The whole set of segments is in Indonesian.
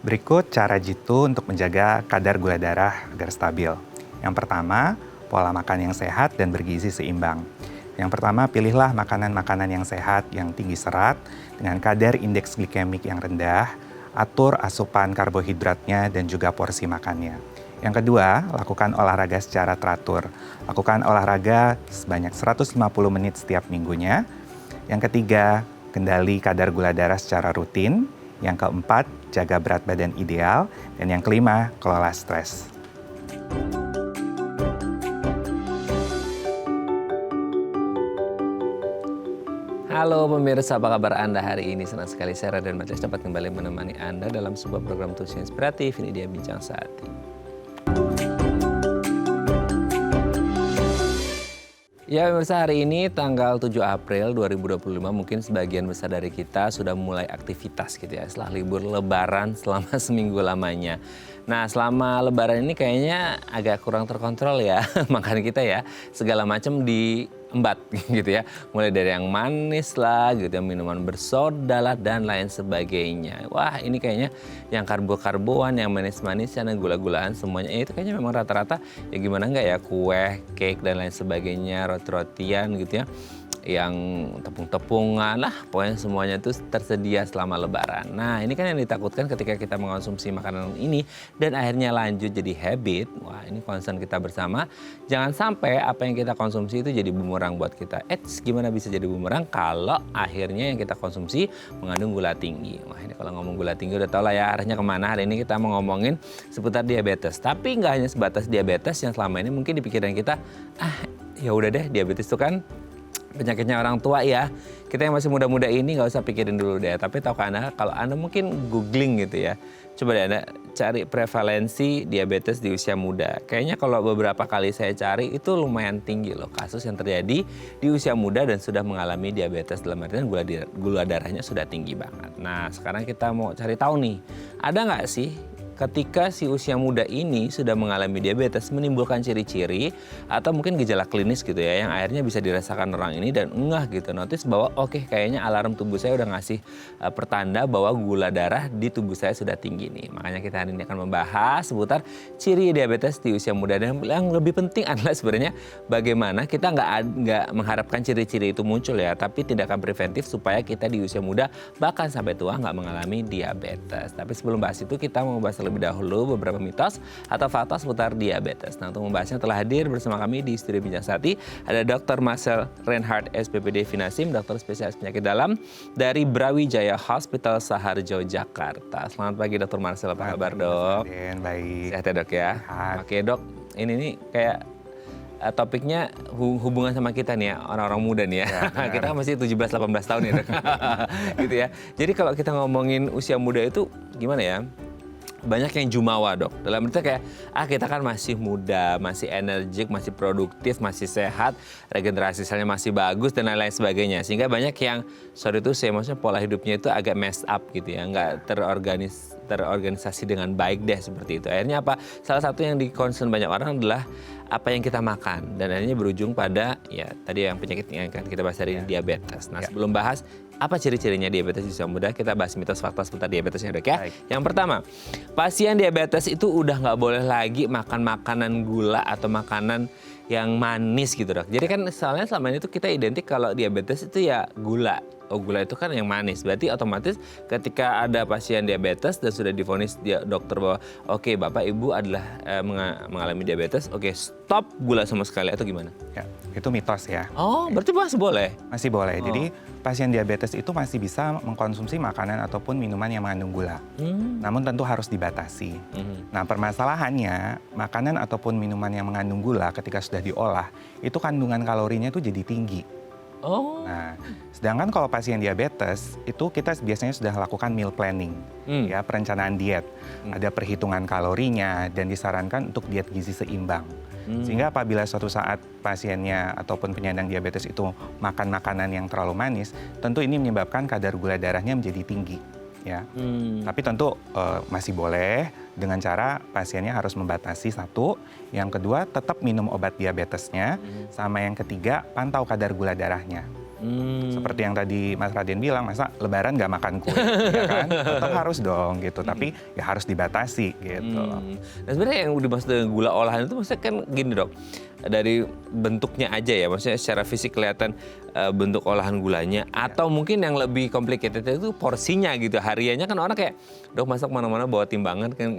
Berikut cara jitu untuk menjaga kadar gula darah agar stabil. Yang pertama, pola makan yang sehat dan bergizi seimbang. Yang pertama, pilihlah makanan-makanan yang sehat, yang tinggi serat, dengan kadar indeks glikemik yang rendah, atur asupan karbohidratnya dan juga porsi makannya. Yang kedua, lakukan olahraga secara teratur. Lakukan olahraga sebanyak 150 menit setiap minggunya. Yang ketiga, kendali kadar gula darah secara rutin. Yang keempat, jaga berat badan ideal. Dan yang kelima, kelola stres. Halo pemirsa, apa kabar Anda hari ini? Senang sekali saya Raden Majelis dapat kembali menemani Anda dalam sebuah program tulis inspiratif. Ini dia Bincang Saati. Ya pemirsa, hari ini tanggal 7 April 2025 mungkin sebagian besar dari kita sudah mulai aktivitas gitu ya setelah libur lebaran selama seminggu lamanya. Nah selama lebaran ini kayaknya agak kurang terkontrol ya makan kita ya, segala macam diembat gitu ya. Mulai dari yang manis lah gitu ya, minuman bersoda lah dan lain sebagainya. Wah ini kayaknya yang karbo-karboan, yang manis-manis, yang gula-gulaan semuanya itu kayaknya memang rata-rata ya gimana enggak ya, kue, cake dan lain sebagainya, roti-rotian gitu ya, yang tepung-tepungan lah, pokoknya semuanya itu tersedia selama lebaran. Nah ini kan yang ditakutkan ketika kita mengonsumsi makanan ini dan akhirnya lanjut jadi habit. Wah ini concern kita bersama, jangan sampai apa yang kita konsumsi itu jadi bumerang buat kita. Gimana bisa jadi bumerang kalau akhirnya yang kita konsumsi mengandung gula tinggi. Wah ini kalau ngomong gula tinggi udah tau lah ya arahnya kemana. Hari ini kita mau ngomongin seputar diabetes, tapi nggak hanya sebatas diabetes yang selama ini mungkin di pikiran kita, ya udah deh diabetes itu kan penyakitnya orang tua ya. Kita yang masih muda-muda ini nggak usah pikirin dulu deh. Tapi tahukah Anda kalau Anda mungkin googling gitu ya, coba deh Anda cari prevalensi diabetes di usia muda. Kayaknya kalau beberapa kali saya cari itu lumayan tinggi loh kasus yang terjadi di usia muda dan sudah mengalami diabetes, dalam artian gula darahnya sudah tinggi banget. Nah sekarang kita mau cari tahu nih, ada nggak sih ketika si usia muda ini sudah mengalami diabetes menimbulkan ciri-ciri atau mungkin gejala klinis gitu ya yang akhirnya bisa dirasakan orang ini dan gitu notice bahwa oke, kayaknya alarm tubuh saya udah ngasih pertanda bahwa gula darah di tubuh saya sudah tinggi nih. Makanya kita hari ini akan membahas seputar ciri diabetes di usia muda dan yang lebih penting adalah sebenarnya bagaimana kita nggak mengharapkan ciri-ciri itu muncul ya, tapi tindakan preventif supaya kita di usia muda bahkan sampai tua nggak mengalami diabetes. Tapi sebelum bahas itu kita mau bahas lebih dahulu beberapa mitos atau fakta seputar diabetes. Nah untuk membahasnya telah hadir bersama kami di studio Bincang Saati ada Dr. Marcel Reinhardt SPPD Finasim, dokter spesialis penyakit dalam dari Brawijaya Hospital Saharjo, Jakarta. Selamat pagi Dr. Marcel, apa kabar dok? Baik. Sehat ya dok ya? Sehat. Oke dok, ini nih kayak topiknya hubungan sama kita nih ya, orang-orang muda nih ya. Kita masih 17-18 tahun ya dok. Gitu ya. Jadi kalau kita ngomongin usia muda itu gimana ya? Banyak yang jumawa dok, dalam arti kayak kita kan masih muda, masih energik, masih produktif, masih sehat, regenerasi selnya masih bagus dan lain-lain sebagainya. Sehingga banyak yang maksudnya pola hidupnya itu agak messed up gitu ya, nggak terorganisasi dengan baik deh seperti itu. Akhirnya apa? Salah satu yang di-concern banyak orang adalah apa yang kita makan dan akhirnya berujung pada ya tadi yang penyakit yang akan kita bahas hari ini, diabetes. Nah sebelum bahas apa ciri-cirinya diabetes di usia muda, kita bahas mitos fakta seputar diabetesnya dok ya. Baik. Yang pertama, pasien diabetes itu udah nggak boleh lagi makan makanan gula atau makanan yang manis gitu dok. Jadi kan soalnya selama ini tuh kita identik kalau diabetes itu ya gula. Oh gula itu kan yang manis, berarti otomatis ketika ada pasien diabetes dan sudah divonis dokter bahwa oke, bapak ibu adalah mengalami diabetes, oke stop gula sama sekali atau gimana? Ya, itu mitos ya. Oh berarti masih boleh? Masih boleh. Jadi pasien diabetes itu masih bisa mengkonsumsi makanan ataupun minuman yang mengandung gula. Namun tentu harus dibatasi. Nah permasalahannya makanan ataupun minuman yang mengandung gula ketika sudah diolah itu kandungan kalorinya itu jadi tinggi. Nah, sedangkan kalau pasien diabetes itu kita biasanya sudah lakukan meal planning, ya perencanaan diet, ada perhitungan kalorinya dan disarankan untuk diet gizi seimbang. Sehingga apabila suatu saat pasiennya ataupun penyandang diabetes itu makan makanan yang terlalu manis, tentu ini menyebabkan kadar gula darahnya menjadi tinggi. Ya, tapi tentu masih boleh dengan cara pasiennya harus membatasi satu, yang kedua tetap minum obat diabetesnya, sama yang ketiga pantau kadar gula darahnya. Seperti yang tadi Mas Raden bilang, masa Lebaran nggak makan kue, ya kan? Tetap harus dong gitu, tapi ya harus dibatasi gitu. Nah sebenarnya yang dimaksud dengan gula olahan itu maksudnya kan gini dok, dari bentuknya aja ya, maksudnya secara fisik kelihatan bentuk olahan gulanya, atau mungkin yang lebih complicated itu porsinya gitu. Hariannya kan orang kayak, dok masak mana-mana bawa timbangan kan,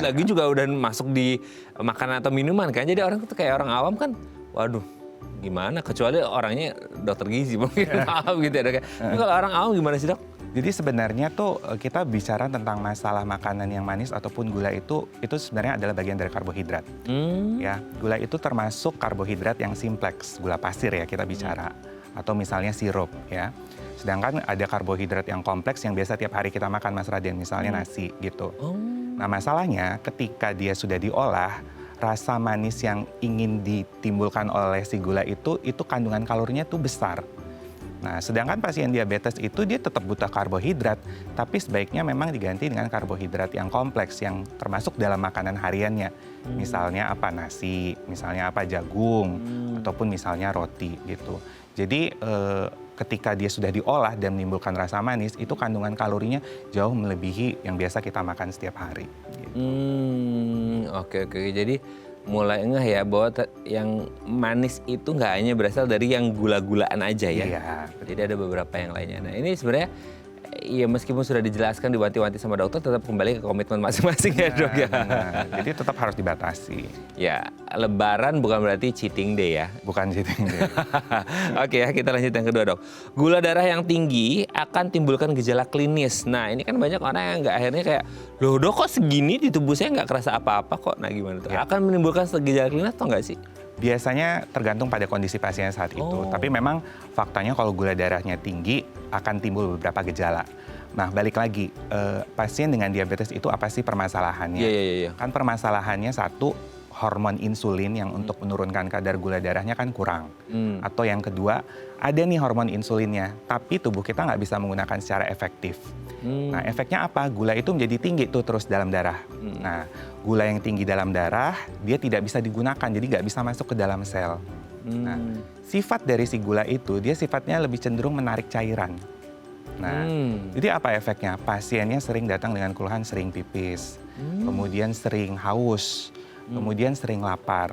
lagi juga udah masuk di makanan atau minuman kan, jadi orang tuh kayak orang awam kan, waduh gimana, kecuali orangnya dokter gizi mungkin maaf gitu ya dok ya. Tapi kalau orang awam gimana sih dok? Jadi sebenarnya tuh kita bicara tentang masalah makanan yang manis ataupun gula itu sebenarnya adalah bagian dari karbohidrat. Ya, gula itu termasuk karbohidrat yang simpleks, gula pasir ya kita bicara, atau misalnya sirup ya. Sedangkan ada karbohidrat yang kompleks yang biasa tiap hari kita makan Mas Raden, misalnya nasi gitu. Nah masalahnya ketika dia sudah diolah, rasa manis yang ingin ditimbulkan oleh si gula itu kandungan kalorinya tuh besar. Nah, sedangkan pasien diabetes itu dia tetap butuh karbohidrat, tapi sebaiknya memang diganti dengan karbohidrat yang kompleks yang termasuk dalam makanan hariannya. Misalnya apa nasi, misalnya apa jagung, ataupun misalnya roti gitu. Jadi ketika dia sudah diolah dan menimbulkan rasa manis, itu kandungan kalorinya jauh melebihi yang biasa kita makan setiap hari. Gitu. Oke. Jadi mulai ngeh ya bahwa yang manis itu nggak hanya berasal dari yang gula-gulaan aja ya. Iya. Jadi ada beberapa yang lainnya. Nah ini sebenarnya ya meskipun sudah dijelaskan diwanti-wanti sama dokter, tetap kembali ke komitmen masing-masing ya dok ya. Jadi tetap harus dibatasi. Ya, Lebaran bukan berarti cheating day ya. Bukan cheating day. Oke ya, kita lanjut yang kedua dok. Gula darah yang tinggi akan timbulkan gejala klinis. Nah ini kan banyak orang yang nggak akhirnya kayak, loh dok kok segini di tubuh saya nggak kerasa apa-apa kok. Nah gimana tuh? Ya. Akan menimbulkan gejala klinis atau nggak sih? Biasanya tergantung pada kondisi pasien saat itu. Tapi memang faktanya kalau gula darahnya tinggi akan timbul beberapa gejala. Nah balik lagi, pasien dengan diabetes itu apa sih permasalahannya? Iya. Kan permasalahannya satu, hormon insulin yang untuk menurunkan kadar gula darahnya kan kurang. Atau yang kedua, ada nih hormon insulinnya, tapi tubuh kita nggak bisa menggunakan secara efektif. Nah efeknya apa? Gula itu menjadi tinggi tuh terus dalam darah. Nah gula yang tinggi dalam darah, dia tidak bisa digunakan, jadi nggak bisa masuk ke dalam sel. Nah sifat dari si gula itu, dia sifatnya lebih cenderung menarik cairan. Nah, jadi apa efeknya? Pasiennya sering datang dengan keluhan sering pipis, kemudian sering haus, kemudian sering lapar.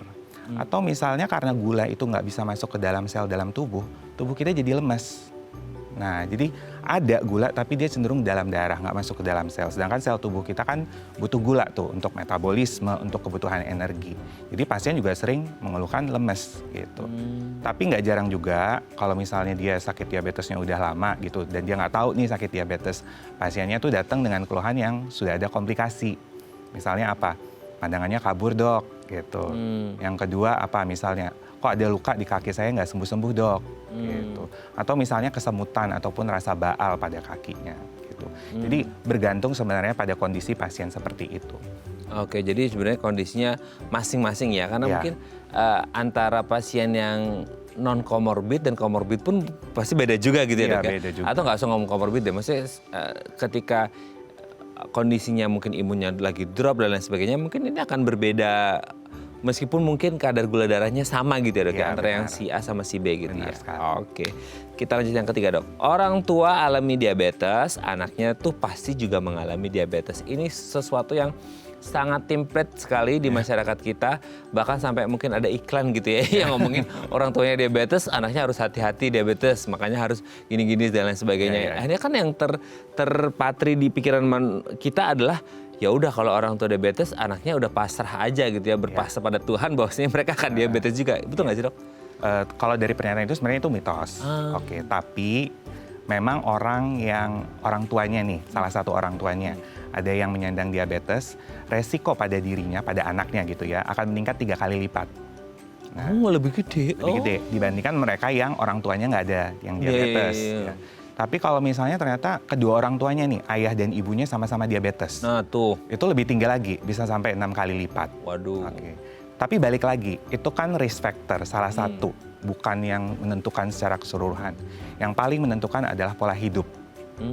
Atau misalnya karena gula itu nggak bisa masuk ke dalam sel dalam tubuh kita jadi lemes. Nah, jadi ada gula tapi dia cenderung dalam darah, nggak masuk ke dalam sel. Sedangkan sel tubuh kita kan butuh gula tuh untuk metabolisme, untuk kebutuhan energi. Jadi pasien juga sering mengeluhkan lemes gitu. Tapi nggak jarang juga kalau misalnya dia sakit diabetesnya udah lama gitu dan dia nggak tahu nih sakit diabetes, pasiennya tuh datang dengan keluhan yang sudah ada komplikasi. Misalnya apa? Pandangannya kabur dok gitu. Yang kedua apa misalnya? Kok ada luka di kaki saya nggak sembuh-sembuh dok, gitu. Atau misalnya kesemutan ataupun rasa baal pada kakinya, gitu. Jadi bergantung sebenarnya pada kondisi pasien seperti itu. Oke, jadi sebenarnya kondisinya masing-masing ya, karena mungkin antara pasien yang non komorbid dan komorbid pun pasti beda juga gitu ya dok ya. Beda juga. Atau nggak usah ngomong komorbid deh, maksudnya ketika kondisinya mungkin imunnya lagi drop dan lain sebagainya, mungkin ini akan berbeda. Meskipun mungkin kadar gula darahnya sama gitu ya dok ya, antara yang si A sama si B gitu ya. Oke, kita lanjut yang ketiga dok. Orang tua alami diabetes, anaknya tuh pasti juga mengalami diabetes. Ini sesuatu yang sangat template sekali di masyarakat kita. Bahkan sampai mungkin ada iklan gitu ya yang ngomongin orang tuanya diabetes, anaknya harus hati-hati diabetes. Makanya harus gini-gini dan lain sebagainya. Akhirnya kan yang terpatri di pikiran kita adalah ya udah kalau orang tua diabetes anaknya udah pasrah aja gitu ya, berpasrah pada Tuhan bahwasanya mereka akan diabetes juga. Betul nggak sih dok? Kalau dari pernyataan itu sebenarnya itu mitos. Oke, tapi memang orang tuanya nih, salah satu orang tuanya ada yang menyandang diabetes, resiko pada dirinya, pada anaknya gitu ya, akan meningkat 3 kali lipat. Nah, lebih gede. Lebih gede dibandingkan mereka yang orang tuanya nggak ada yang diabetes. Ya. Tapi kalau misalnya ternyata kedua orang tuanya nih, ayah dan ibunya sama-sama diabetes. Nah tuh. Itu lebih tinggi lagi, bisa sampai 6 kali lipat. Waduh. Oke. Tapi balik lagi, itu kan risk factor salah satu. Bukan yang menentukan secara keseluruhan. Yang paling menentukan adalah pola hidup.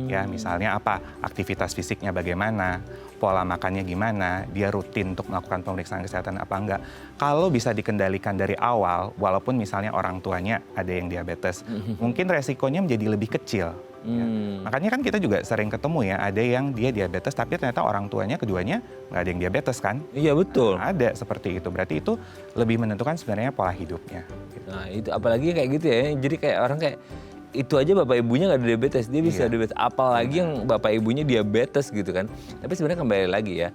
Ya, misalnya apa? Aktivitas fisiknya bagaimana, pola makannya gimana, dia rutin untuk melakukan pemeriksaan kesehatan apa enggak. Kalau bisa dikendalikan dari awal, walaupun misalnya orang tuanya ada yang diabetes, mungkin resikonya menjadi lebih kecil. Ya. Makanya kan kita juga sering ketemu ya, ada yang dia diabetes tapi ternyata orang tuanya keduanya nggak ada yang diabetes kan? Iya betul. Nah, ada seperti itu, berarti itu lebih menentukan sebenarnya pola hidupnya. Gitu. Nah itu apalagi kayak gitu ya, jadi kayak orang kayak itu aja bapak ibunya nggak ada diabetes, dia bisa diabetes. Apalagi yang bapak ibunya diabetes gitu kan. Tapi sebenarnya kembali lagi ya,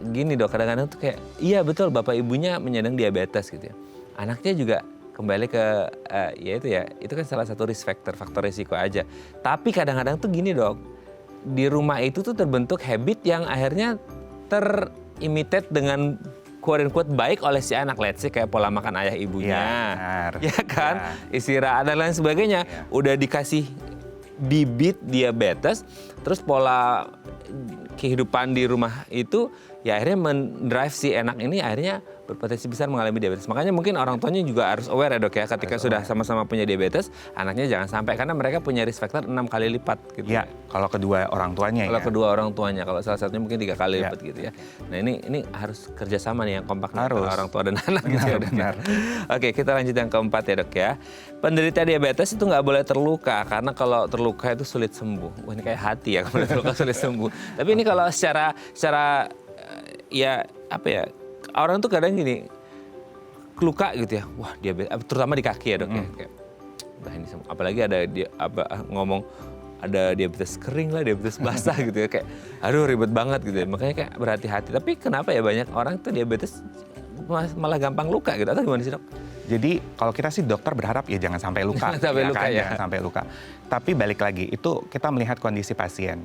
gini dok, kadang-kadang tuh kayak, iya betul bapak ibunya menyandang diabetes gitu ya. Anaknya juga kembali ke, itu kan salah satu risk factor, faktor risiko aja. Tapi kadang-kadang tuh gini dok, di rumah itu tuh terbentuk habit yang akhirnya terimitate dengan quote-unquote baik oleh si anak, let's say kayak pola makan ayah ibunya, ya kan, istirahat dan lain sebagainya, udah dikasih bibit diabetes, terus pola kehidupan di rumah itu ya akhirnya mendrive si anak ini akhirnya berpotensi besar mengalami diabetes. Makanya mungkin orang tuanya juga harus aware ya dok ya, ketika sudah sama-sama punya diabetes, anaknya jangan sampai, karena mereka punya risk factor 6 kali lipat gitu. Ya, kalau kedua orang tuanya kalau kedua orang tuanya, kalau salah satunya mungkin 3 kali lipat gitu ya. Nah ini harus kerjasama nih yang kompak antara orang tua dan anak gitu ya dok. Benar. Oke, kita lanjut yang keempat ya dok ya. Penderita diabetes itu nggak boleh terluka, karena kalau terluka itu sulit sembuh. Wah ini kayak hati ya, kalau terluka sulit sembuh. Tapi ini kalau secara orang tuh kadang gini, luka gitu ya, wah diabetes, terutama di kaki ya dok ya, kayak, udah ini semua. Apalagi ada ngomong ada diabetes kering lah, diabetes basah gitu ya, kayak aduh ribet banget gitu ya, makanya kayak berhati-hati. Tapi kenapa ya banyak orang tuh diabetes malah gampang luka gitu, atau gimana sih dok? Jadi kalau kita sih dokter berharap ya jangan sampai luka. Jangan sampai luka ya. Jangan sampai luka. Tapi balik lagi, itu kita melihat kondisi pasien.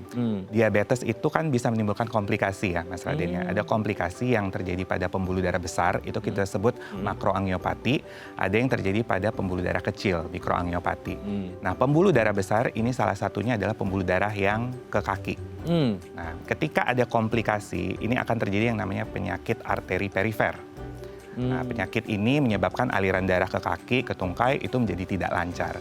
Diabetes itu kan bisa menimbulkan komplikasi ya Mas Raden ya. Ada komplikasi yang terjadi pada pembuluh darah besar, itu kita sebut makroangiopati. Ada yang terjadi pada pembuluh darah kecil, mikroangiopati. Nah pembuluh darah besar ini salah satunya adalah pembuluh darah yang ke kaki. Nah ketika ada komplikasi, ini akan terjadi yang namanya penyakit arteri perifer. Nah, penyakit ini menyebabkan aliran darah ke kaki, ke tungkai itu menjadi tidak lancar.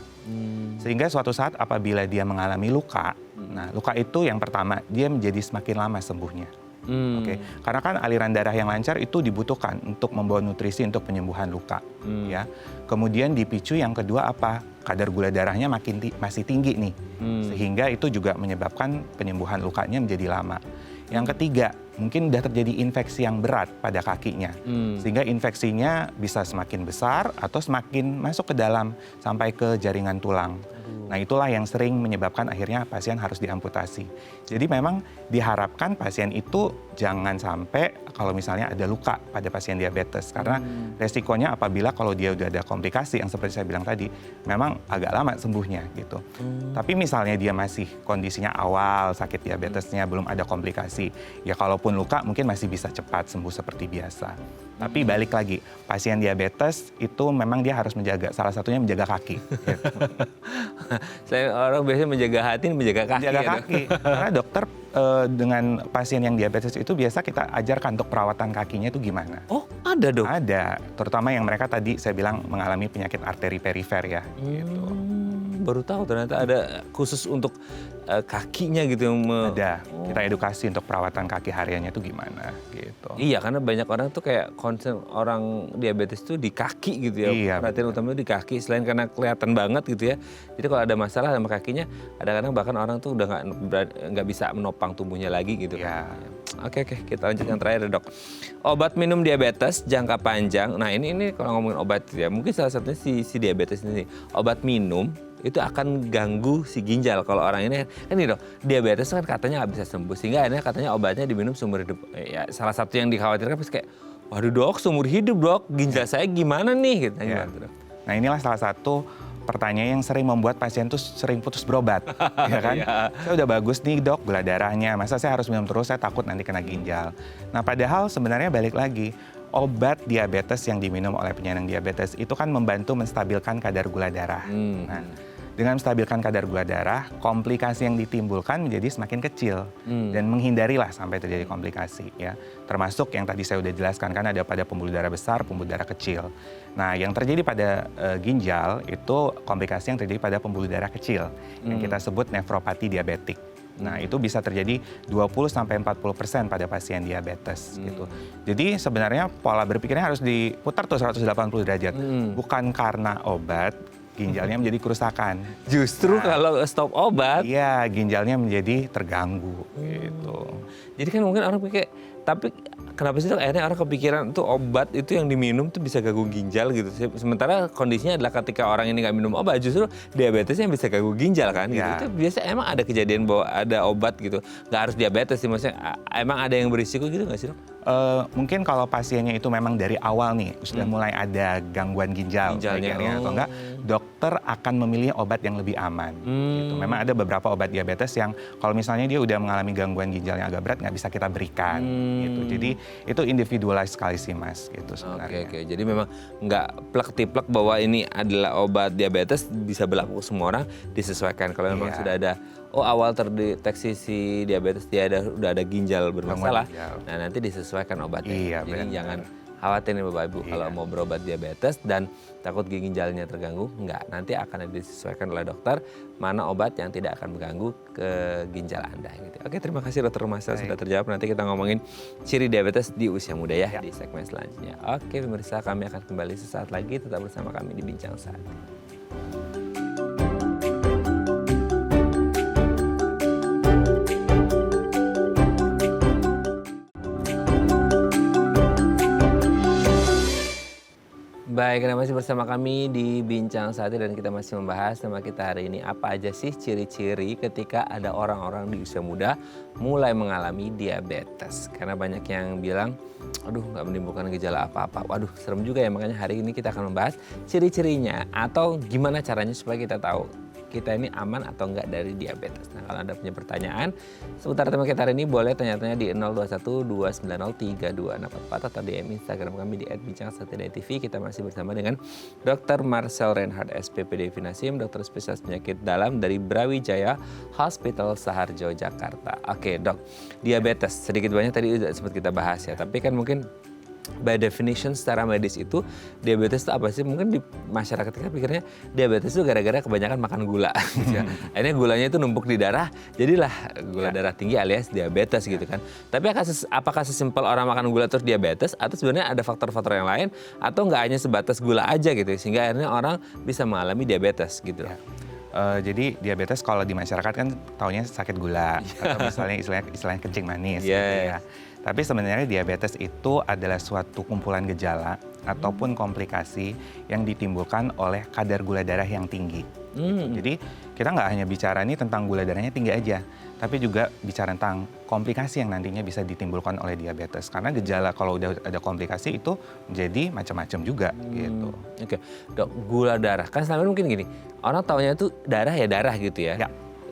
Sehingga suatu saat apabila dia mengalami luka, nah luka itu yang pertama dia menjadi semakin lama sembuhnya. Oke, karena kan aliran darah yang lancar itu dibutuhkan untuk membawa nutrisi untuk penyembuhan luka. Ya, kemudian dipicu yang kedua apa? Kadar gula darahnya masih tinggi nih, sehingga itu juga menyebabkan penyembuhan lukanya menjadi lama. Yang ketiga, mungkin sudah terjadi infeksi yang berat pada kakinya. Sehingga infeksinya bisa semakin besar atau semakin masuk ke dalam sampai ke jaringan tulang. Nah itulah yang sering menyebabkan akhirnya pasien harus diamputasi. Jadi memang diharapkan pasien itu jangan sampai kalau misalnya ada luka pada pasien diabetes. Karena resikonya apabila kalau dia udah ada komplikasi yang seperti saya bilang tadi, memang agak lama sembuhnya gitu. Tapi misalnya dia masih kondisinya awal sakit diabetesnya, belum ada komplikasi, ya kalaupun luka mungkin masih bisa cepat sembuh seperti biasa. Tapi balik lagi, pasien diabetes itu memang dia harus menjaga, salah satunya menjaga kaki. Gitu. Orang biasanya menjaga hati, menjaga kaki. Menjaga kaki. Karena dokter dengan pasien yang diabetes itu biasa kita ajarkan untuk perawatan kakinya itu gimana. Oh ada dok? Ada, terutama yang mereka tadi saya bilang mengalami penyakit arteri perifer ya. Gitu. Baru tahu ternyata ada khusus untuk kakinya gitu. Ada, kita edukasi untuk perawatan kaki hariannya itu gimana gitu. Iya, karena banyak orang tuh kayak concern orang diabetes tuh di kaki gitu ya. Iya, perhatian utamanya di kaki, selain karena kelihatan banget gitu ya. Jadi kalau ada masalah sama kakinya, kadang-kadang bahkan orang tuh udah nggak bisa menopang tubuhnya lagi gitu. Iya. Oke, kita lanjut yang terakhir dok. Obat minum diabetes jangka panjang. Nah ini kalau ngomongin obat ya, mungkin salah satunya si diabetes ini. Obat minum itu akan ganggu si ginjal. Kalau orang ini kan nih dok, diabetes kan katanya nggak bisa sembuh, sehingga akhirnya katanya obatnya diminum seumur hidup. Ya salah satu yang dikhawatirkan pas kayak, waduh dok, seumur hidup dok, ginjal saya gimana nih? Gitu. Ya. Gimana, dok? Nah inilah salah satu pertanyaan yang sering membuat pasien tuh sering putus berobat, ya kan? Saya udah bagus nih dok gula darahnya, masa saya harus minum terus, saya takut nanti kena ginjal. Nah padahal sebenarnya balik lagi, obat diabetes yang diminum oleh penyandang diabetes itu kan membantu menstabilkan kadar gula darah. Nah, dengan menstabilkan kadar gula darah, komplikasi yang ditimbulkan menjadi semakin kecil dan menghindarilah sampai terjadi komplikasi ya. Termasuk yang tadi saya udah jelaskan kan ada pada pembuluh darah besar, pembuluh darah kecil. Nah, yang terjadi pada ginjal itu komplikasi yang terjadi pada pembuluh darah kecil yang kita sebut nefropati diabetik. Nah, itu bisa terjadi 20-40% pada pasien diabetes gitu. Jadi sebenarnya pola berpikirnya harus diputar tuh 180 derajat. Bukan karena obat ginjalnya menjadi kerusakan. Justru kalau stop obat. Iya, ginjalnya menjadi terganggu gitu. Jadi kan mungkin orang pikir, tapi kenapa sih Dok akhirnya orang kepikiran tuh obat itu yang diminum tuh bisa ganggu ginjal gitu. Sementara kondisinya adalah ketika orang ini nggak minum obat justru diabetesnya bisa ganggu ginjal kan gitu. Ya. Itu biasa emang ada kejadian bahwa ada obat gitu. Nggak harus diabetes sih maksudnya. Emang ada yang berisiko gitu nggak sih Dok? Mungkin kalau pasiennya itu memang dari awal nih sudah mulai ada gangguan ginjalnya atau enggak, dokter akan memilih obat yang lebih aman. Gitu. Memang ada beberapa obat diabetes yang kalau misalnya dia udah mengalami gangguan ginjal yang agak berat nggak bisa kita berikan. Gitu. Jadi itu individualis sekali sih Mas. Gitu sebenarnya. Oke. Jadi memang nggak plek-tiplek bahwa ini adalah obat diabetes bisa berlaku ke semua orang, disesuaikan. Kalau memang sudah ada awal terdeteksi si diabetes dia udah ada ginjal bermasalah, nah nanti disesuaikan obatnya. Iya, jadi benar. jangan khawatir nih Bapak Ibu kalau mau berobat diabetes dan takut ginjalnya terganggu, enggak. Nanti akan disesuaikan oleh dokter mana obat yang tidak akan mengganggu ke ginjal Anda. Gitu. Oke, terima kasih Dr. Marcel sudah terjawab. Nanti kita ngomongin ciri diabetes di usia muda ya di segmen selanjutnya. Oke, pemirsa, kami akan kembali sesaat lagi. Tetap bersama kami di Bincang Saat. Baik, Anda masih bersama kami di Bincang Saat dan kita masih membahas tema kita hari ini apa aja sih ciri-ciri ketika ada orang-orang di usia muda mulai mengalami diabetes. Karena banyak yang bilang, aduh nggak menimbulkan gejala apa-apa. Waduh serem juga ya, makanya hari ini kita akan membahas ciri-cirinya atau gimana caranya supaya kita tahu kita ini aman atau enggak dari diabetes. Nah, kalau Anda punya pertanyaan seputar tema kita hari ini boleh tanya-tanya di 0212903244 atau DM Instagram kami di @bincang1.tv. Kita masih bersama dengan Dr. Marcel Reinhardt SPPD Finasim, dokter spesialis penyakit dalam dari Brawijaya Hospital Saharjo Jakarta. Oke, Dok. Diabetes sedikit banyak tadi sudah sempat kita bahas ya, tapi kan mungkin by definition secara medis itu diabetes itu apa sih? Mungkin di masyarakat kita pikirnya diabetes itu gara-gara kebanyakan makan gula. Gitu ya. Akhirnya gulanya itu numpuk di darah, jadilah gula darah tinggi alias diabetes gitu kan. Tapi apakah sesimpel orang makan gula terus diabetes atau sebenarnya ada faktor-faktor yang lain atau nggak hanya sebatas gula aja gitu sehingga akhirnya orang bisa mengalami diabetes gitu. Jadi diabetes kalau di masyarakat kan taunya sakit gula atau misalnya istilahnya kencing manis. Gitu ya. Tapi sebenarnya diabetes itu adalah suatu kumpulan gejala ataupun komplikasi yang ditimbulkan oleh kadar gula darah yang tinggi. Gitu. Jadi kita nggak hanya bicara nih tentang gula darahnya tinggi aja, tapi juga bicara tentang komplikasi yang nantinya bisa ditimbulkan oleh diabetes. Karena gejala kalau udah ada komplikasi itu menjadi macam-macam juga gitu. Oke, Dok, gula darah kan selama ini mungkin gini, orang taunya itu darah ya darah gitu ya.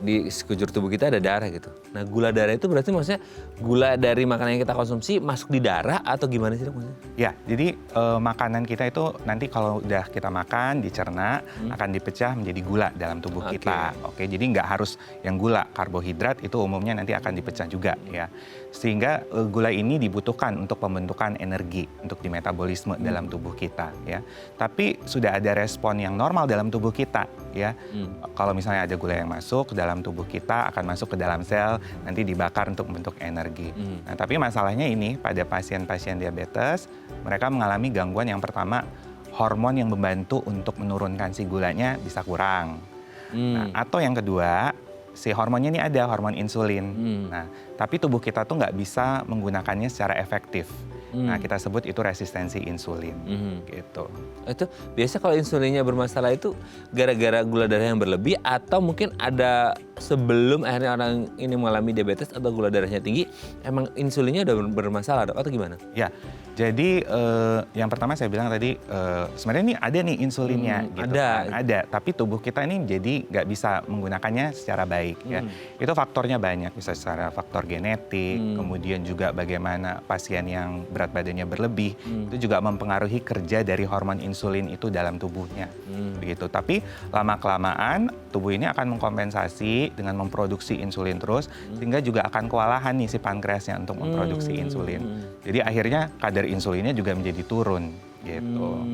Di sekujur tubuh kita ada darah gitu. Nah, gula darah itu berarti maksudnya gula dari makanan yang kita konsumsi masuk di darah atau gimana sih Dok maksudnya? Ya, jadi makanan kita itu nanti kalau udah kita makan, dicerna, akan dipecah menjadi gula dalam tubuh kita. Oke, jadi nggak harus yang gula, karbohidrat itu umumnya nanti akan dipecah juga ya. Sehingga gula ini dibutuhkan untuk pembentukan energi untuk di metabolisme dalam tubuh kita ya. Tapi sudah ada respon yang normal dalam tubuh kita ya. Kalau misalnya ada gula yang masuk ke dalam tubuh kita akan masuk ke dalam sel, nanti dibakar untuk membentuk energi. Nah, tapi masalahnya ini pada pasien-pasien diabetes, mereka mengalami gangguan yang pertama, hormon yang membantu untuk menurunkan si gulanya bisa kurang. Nah, atau yang kedua, si hormonnya ini ada, hormon insulin. Nah, tapi tubuh kita tuh nggak bisa menggunakannya secara efektif. Nah, kita sebut itu resistensi insulin. Gitu. Itu biasa kalau insulinnya bermasalah itu gara-gara gula darah yang berlebih atau mungkin ada sebelum akhirnya orang ini mengalami diabetes atau gula darahnya tinggi, emang insulinnya udah bermasalah Dok atau gimana? Ya, jadi yang pertama saya bilang tadi sebenarnya ini ada nih insulinnya gitu kan. Ada, tapi tubuh kita ini jadi nggak bisa menggunakannya secara baik ya. Itu faktornya banyak, bisa secara faktor genetik, kemudian juga bagaimana pasien yang berat badannya berlebih, itu juga mempengaruhi kerja dari hormon insulin itu dalam tubuhnya. Begitu. Tapi lama-kelamaan tubuh ini akan mengkompensasi dengan memproduksi insulin terus, sehingga juga akan kewalahan nih si pankreasnya untuk memproduksi insulin. Jadi akhirnya kadar insulinnya juga menjadi turun gitu.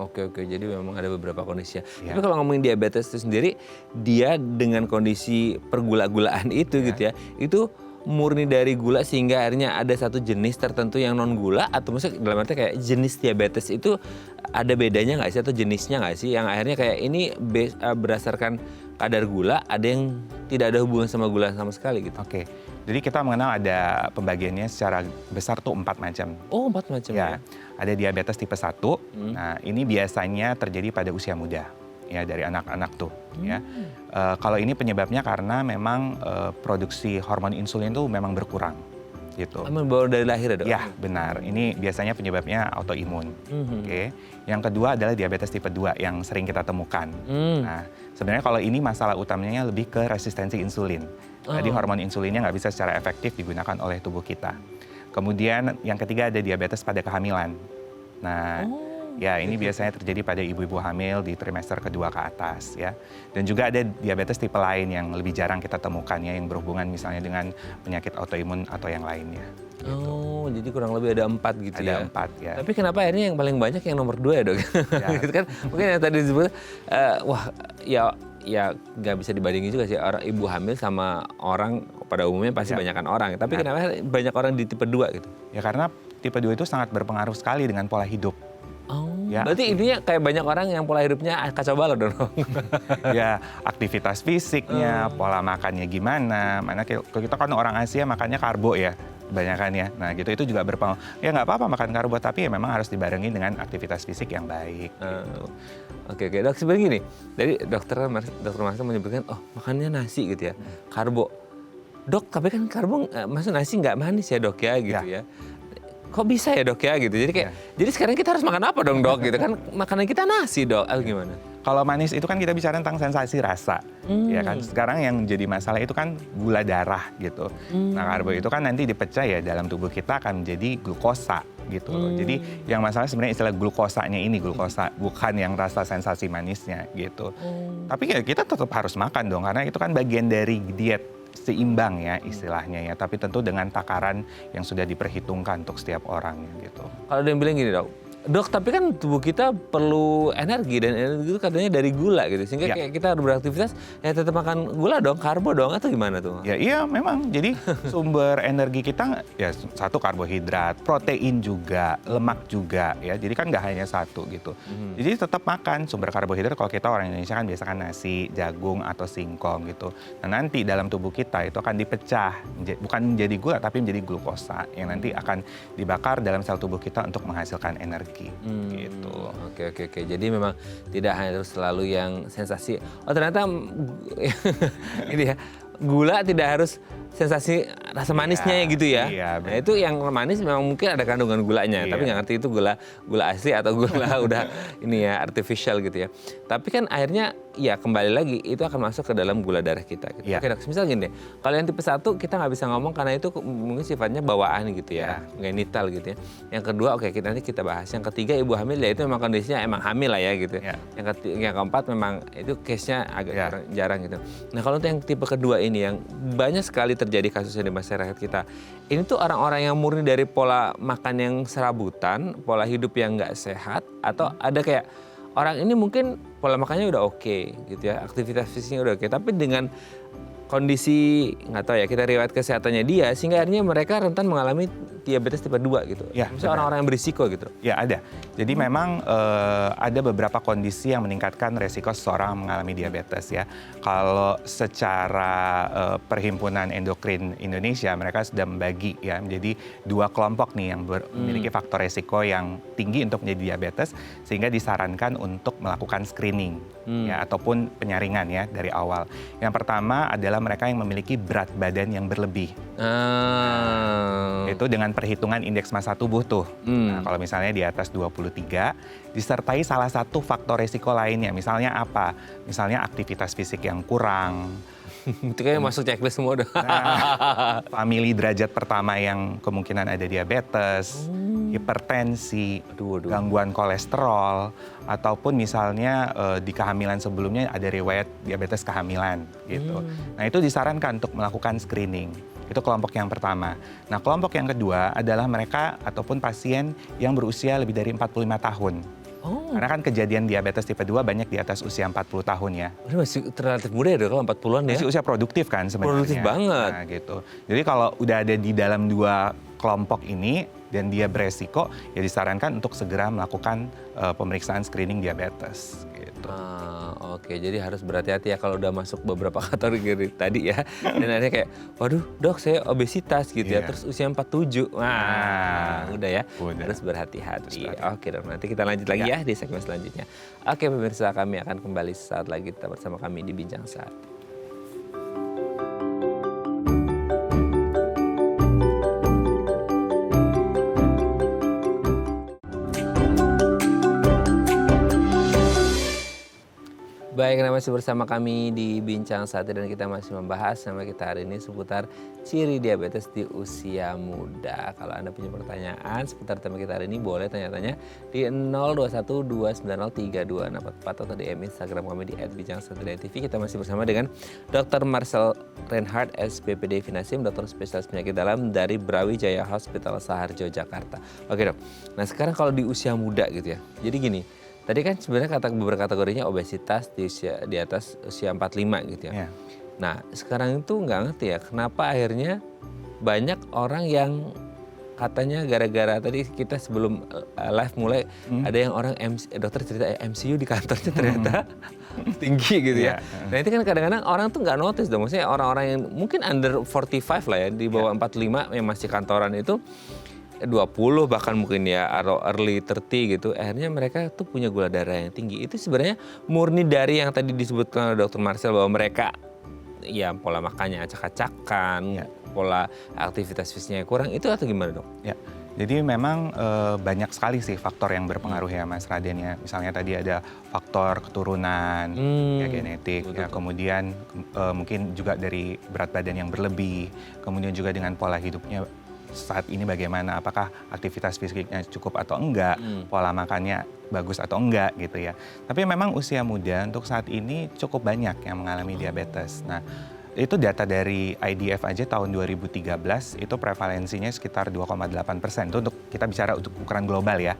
Oke. Jadi memang ada beberapa kondisi. Ya. Tapi kalau ngomongin diabetes itu sendiri, dia dengan kondisi pergula-gulaan itu gitu ya, itu murni dari gula sehingga akhirnya ada satu jenis tertentu yang non gula, atau maksudnya dalam arti kayak jenis diabetes itu ada bedanya nggak sih atau jenisnya nggak sih yang akhirnya kayak ini berdasarkan kadar gula, ada yang tidak ada hubungan sama gula sama sekali gitu. Oke. Jadi kita mengenal ada pembagiannya secara besar tuh 4 macam. Oh, 4 macam ya. Ada diabetes tipe 1. Nah, ini biasanya terjadi pada usia muda. Ya, dari anak-anak tuh. Ya. Kalau ini penyebabnya karena memang produksi hormon insulin tuh memang berkurang. Gitu. Baru dari lahir ya, Dok? Ya, benar. Ini biasanya penyebabnya autoimun. Oke. Yang kedua adalah diabetes tipe 2 yang sering kita temukan. Nah, sebenarnya kalau ini masalah utamanya lebih ke resistensi insulin. Jadi hormon insulinnya nggak bisa secara efektif digunakan oleh tubuh kita. Kemudian yang ketiga ada diabetes pada kehamilan. Nah, ya ini biasanya terjadi pada ibu-ibu hamil di trimester kedua ke atas ya. Dan juga ada diabetes tipe lain yang lebih jarang kita temukan ya, yang berhubungan misalnya dengan penyakit autoimun atau yang lainnya. Oh, jadi kurang lebih ada 4 gitu ya? Ada 4 ya. Tapi kenapa akhirnya yang paling banyak yang nomor 2 ya, Dok? Ya. Gitu kan, mungkin yang tadi disebut, wah ya nggak bisa dibandingin juga sih orang ibu hamil sama orang pada umumnya pasti banyakan orang. Tapi kenapa banyak orang di tipe 2 gitu? Ya karena tipe 2 itu sangat berpengaruh sekali dengan pola hidup. Oh, ya. Berarti intinya kayak banyak orang yang pola hidupnya kacau balau dong. Ya, aktivitas fisiknya, pola makannya gimana. Mana kita kan orang Asia makannya karbo ya, kebanyakan ya. Nah gitu itu juga berpengaruh. Ya nggak apa-apa makan karbo, tapi ya memang harus dibarengi dengan aktivitas fisik yang baik. Gitu. Oke, Dok, sebenarnya gini, dari dokter Marsa menyebutkan, oh makannya nasi gitu ya, karbo. Dok, tapi kan karbo, masa nasi nggak manis ya, Dok ya, gitu ya. Kok bisa ya, Dok ya, gitu. Jadi kayak, jadi sekarang kita harus makan apa dong, Dok, gitu kan? Makanan kita nasi, Dok, atau gimana? Kalau manis itu kan kita bicara tentang sensasi rasa, ya kan. Sekarang yang jadi masalah itu kan gula darah gitu. Nah karbo itu kan nanti dipecah ya dalam tubuh kita akan menjadi glukosa gitu loh. Jadi yang masalah sebenarnya istilah glukosanya ini, glukosa, bukan yang rasa sensasi manisnya gitu. Tapi ya kita tetap harus makan dong, karena itu kan bagian dari diet seimbang ya istilahnya ya. Tapi tentu dengan takaran yang sudah diperhitungkan untuk setiap orang gitu. Kalau ada yang bilang gini, Dok, tapi kan tubuh kita perlu energi, dan energi itu katanya dari gula gitu. Sehingga kayak kita harus beraktivitas, ya tetap makan gula dong, karbo dong, atau gimana tuh? Ya iya memang, jadi sumber energi kita ya satu karbohidrat, protein juga, lemak juga ya. Jadi kan nggak hanya satu gitu. Jadi tetap makan sumber karbohidrat, kalau kita orang Indonesia kan biasa kan nasi, jagung, atau singkong gitu. Nah nanti dalam tubuh kita itu akan dipecah, bukan menjadi gula tapi menjadi glukosa yang nanti akan dibakar dalam sel tubuh kita untuk menghasilkan energi. Gitu. Oke. Jadi memang tidak harus selalu yang sensasi. Oh ternyata ini ya, gula tidak harus sensasi rasa manisnya gitu ya. Iya, nah itu yang manis memang mungkin ada kandungan gulanya, tapi nggak ngerti itu gula asli atau gula udah ini ya artificial gitu ya. Tapi kan akhirnya ya kembali lagi itu akan masuk ke dalam gula darah kita. Gitu. Oke, Dok, misal gini deh, kalau yang tipe 1 kita nggak bisa ngomong karena itu mungkin sifatnya bawaan gitu ya, genital gitu ya. Yang kedua nanti kita bahas. Yang ketiga ibu hamil ya itu memang kondisinya emang hamil lah ya gitu. Yang keempat memang itu case-nya agak jarang gitu. Nah kalau untuk yang tipe kedua ini yang banyak sekali terjadi kasusnya di masyarakat kita, ini tuh orang-orang yang murni dari pola makan yang serabutan, pola hidup yang nggak sehat, atau ada kayak orang ini mungkin pola makannya udah oke gitu ya, aktivitas fisiknya udah oke, tapi dengan kondisi nggak tahu ya kita riwayat kesehatannya dia sehingga akhirnya mereka rentan mengalami diabetes tipe 2 gitu. Ya, misalnya orang-orang yang berisiko gitu. Ya ada. Jadi memang ada beberapa kondisi yang meningkatkan resiko seseorang mengalami diabetes ya. Kalau secara Perhimpunan Endokrin Indonesia mereka sudah membagi ya menjadi 2 kelompok nih yang memiliki faktor resiko yang tinggi untuk menjadi diabetes sehingga disarankan untuk melakukan screening ya ataupun penyaringan ya dari awal. Yang pertama adalah mereka yang memiliki berat badan yang berlebih. Itu dengan perhitungan indeks massa tubuh tuh. Nah, kalau misalnya di atas 23, disertai salah satu faktor resiko lainnya. Misalnya apa? Misalnya aktivitas fisik yang kurang. Itu kayaknya masuk checklist semua udah. Nah, famili derajat pertama yang kemungkinan ada diabetes, hipertensi, gangguan kolesterol, ataupun misalnya di kehamilan sebelumnya ada riwayat diabetes kehamilan gitu. Nah itu disarankan untuk melakukan screening. Itu kelompok yang pertama. Nah kelompok yang kedua adalah mereka ataupun pasien yang berusia lebih dari 45 tahun. Oh. Karena kan kejadian diabetes tipe 2 banyak di atas usia 40 tahun ya. Ini masih relatif muda ya dok, kalau 40-an ya? Masih usia produktif kan sebenarnya. Produktif banget. Nah, gitu. Jadi kalau udah ada di dalam 2 kelompok ini dan dia beresiko, ya disarankan untuk segera melakukan pemeriksaan screening diabetes. Gitu. Oke, jadi harus berhati-hati ya kalau udah masuk beberapa kategori tadi ya. Dan akhirnya kayak, waduh dok saya obesitas gitu ya, terus usia 47. Wah, udah ya, harus berhati-hati. Oke dok, nanti kita lanjut lagi ya di segmen selanjutnya. Oke pemirsa, kami akan kembali saat lagi tetap bersama kami di Bincang Sehat. Baik, masih bersama kami di Bincang Sehat dan kita masih membahas sama kita hari ini seputar ciri diabetes di usia muda. Kalau Anda punya pertanyaan seputar tema kita hari ini boleh tanya-tanya di 0212903244 atau DM Instagram kami di @bincangsehat.tv. Kita masih bersama dengan Dr. Marcel Reinhardt, SPPD Finasim, dokter spesialis penyakit dalam dari Brawijaya Hospital Saharjo, Jakarta. Oke dok, nah sekarang kalau di usia muda gitu ya, jadi gini, tadi kan sebenarnya beberapa kategorinya obesitas di atas usia 45 gitu ya. Nah sekarang itu nggak ngerti ya kenapa akhirnya banyak orang yang katanya gara-gara tadi kita sebelum live mulai ada yang orang dokter cerita MCU di kantornya ternyata tinggi gitu ya. Nah itu kan kadang-kadang orang tuh nggak notice dong. Maksudnya orang-orang yang mungkin under 45 lah ya, di bawah 45 yang masih kantoran itu 20 bahkan mungkin ya atau early 30 gitu, akhirnya mereka tuh punya gula darah yang tinggi. Itu sebenarnya murni dari yang tadi disebutkan oleh Dr. Marcel bahwa mereka ya pola makannya acak-acakan, pola aktivitas fisiknya kurang, itu atau gimana dok? Ya, jadi memang banyak sekali sih faktor yang berpengaruh ya Mas Raden ya. Misalnya tadi ada faktor keturunan, ya genetik, ya kemudian mungkin juga dari berat badan yang berlebih, kemudian juga dengan pola hidupnya saat ini bagaimana, apakah aktivitas fisiknya cukup atau enggak, pola makannya bagus atau enggak gitu ya. Tapi memang usia muda untuk saat ini cukup banyak yang mengalami diabetes. Nah, itu data dari IDF aja tahun 2013 itu prevalensinya sekitar 2,8%. Itu untuk kita bicara untuk ukuran global ya.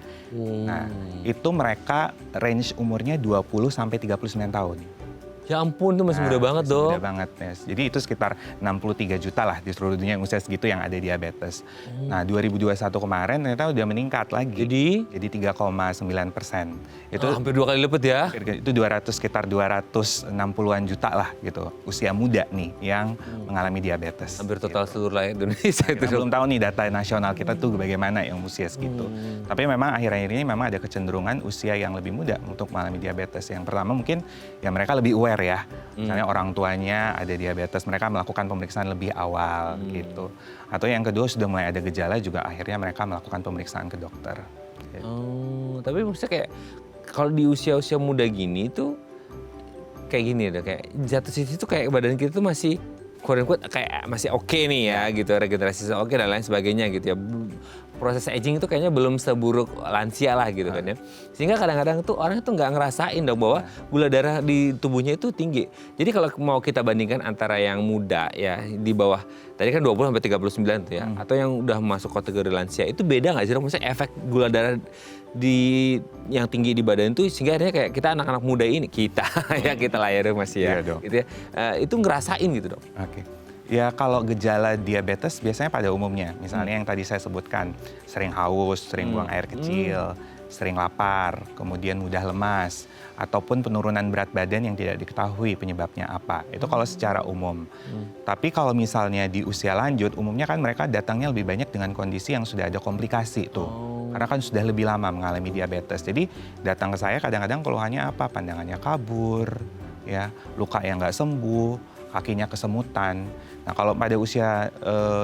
Nah, itu mereka range umurnya 20 sampai 39 tahun. Ya ampun, itu masih muda banget dong. Muda banget, Nes. Jadi itu sekitar 63 juta lah di seluruh dunia yang usia segitu yang ada diabetes. Nah, 2021 kemarin ternyata udah meningkat lagi. Jadi 3,9%. Itu hampir 2 kali lipat ya. Itu sekitar 260-an juta lah gitu. Usia muda nih yang mengalami diabetes. Hampir total seluruh rakyat Indonesia itu. Kita belum tahu nih data nasional kita tuh bagaimana yang usia segitu. Tapi memang akhir-akhir ini memang ada kecenderungan usia yang lebih muda untuk mengalami diabetes. Yang pertama mungkin ya mereka lebih aware ya, misalnya orang tuanya ada diabetes, mereka melakukan pemeriksaan lebih awal gitu. Atau yang kedua sudah mulai ada gejala juga akhirnya mereka melakukan pemeriksaan ke dokter. Gitu. Tapi maksudnya kayak kalau di usia-usia muda gini tuh kayak gini deh, kayak jatuh sisi tuh kayak badan kita tuh masih quote-unquote kayak masih oke nih ya gitu, regenerasi oke dan lain sebagainya gitu ya. Proses aging itu kayaknya belum seburuk lansia lah gitu kan ya. Sehingga kadang-kadang tuh orang itu nggak ngerasain dong bahwa gula darah di tubuhnya itu tinggi. Jadi kalau mau kita bandingkan antara yang muda ya di bawah, tadi kan 20 sampai 39 tuh ya, atau yang udah masuk kategori lansia, itu beda nggak sih dong? Maksudnya efek gula darah yang tinggi di badan itu sehingga akhirnya kayak kita anak-anak muda ini, kita ya kita lah ya masih ya, gitu ya, itu ngerasain gitu dong. Oke. Ya kalau gejala diabetes biasanya pada umumnya, misalnya yang tadi saya sebutkan, sering haus, sering buang air kecil, sering lapar, kemudian mudah lemas, ataupun penurunan berat badan yang tidak diketahui penyebabnya apa. Itu kalau secara umum. Tapi kalau misalnya di usia lanjut, umumnya kan mereka datangnya lebih banyak dengan kondisi yang sudah ada komplikasi tuh. Karena kan sudah lebih lama mengalami diabetes. Jadi datang ke saya kadang-kadang keluhannya apa? Pandangannya kabur, ya, luka yang nggak sembuh, kakinya kesemutan. Nah kalau pada usia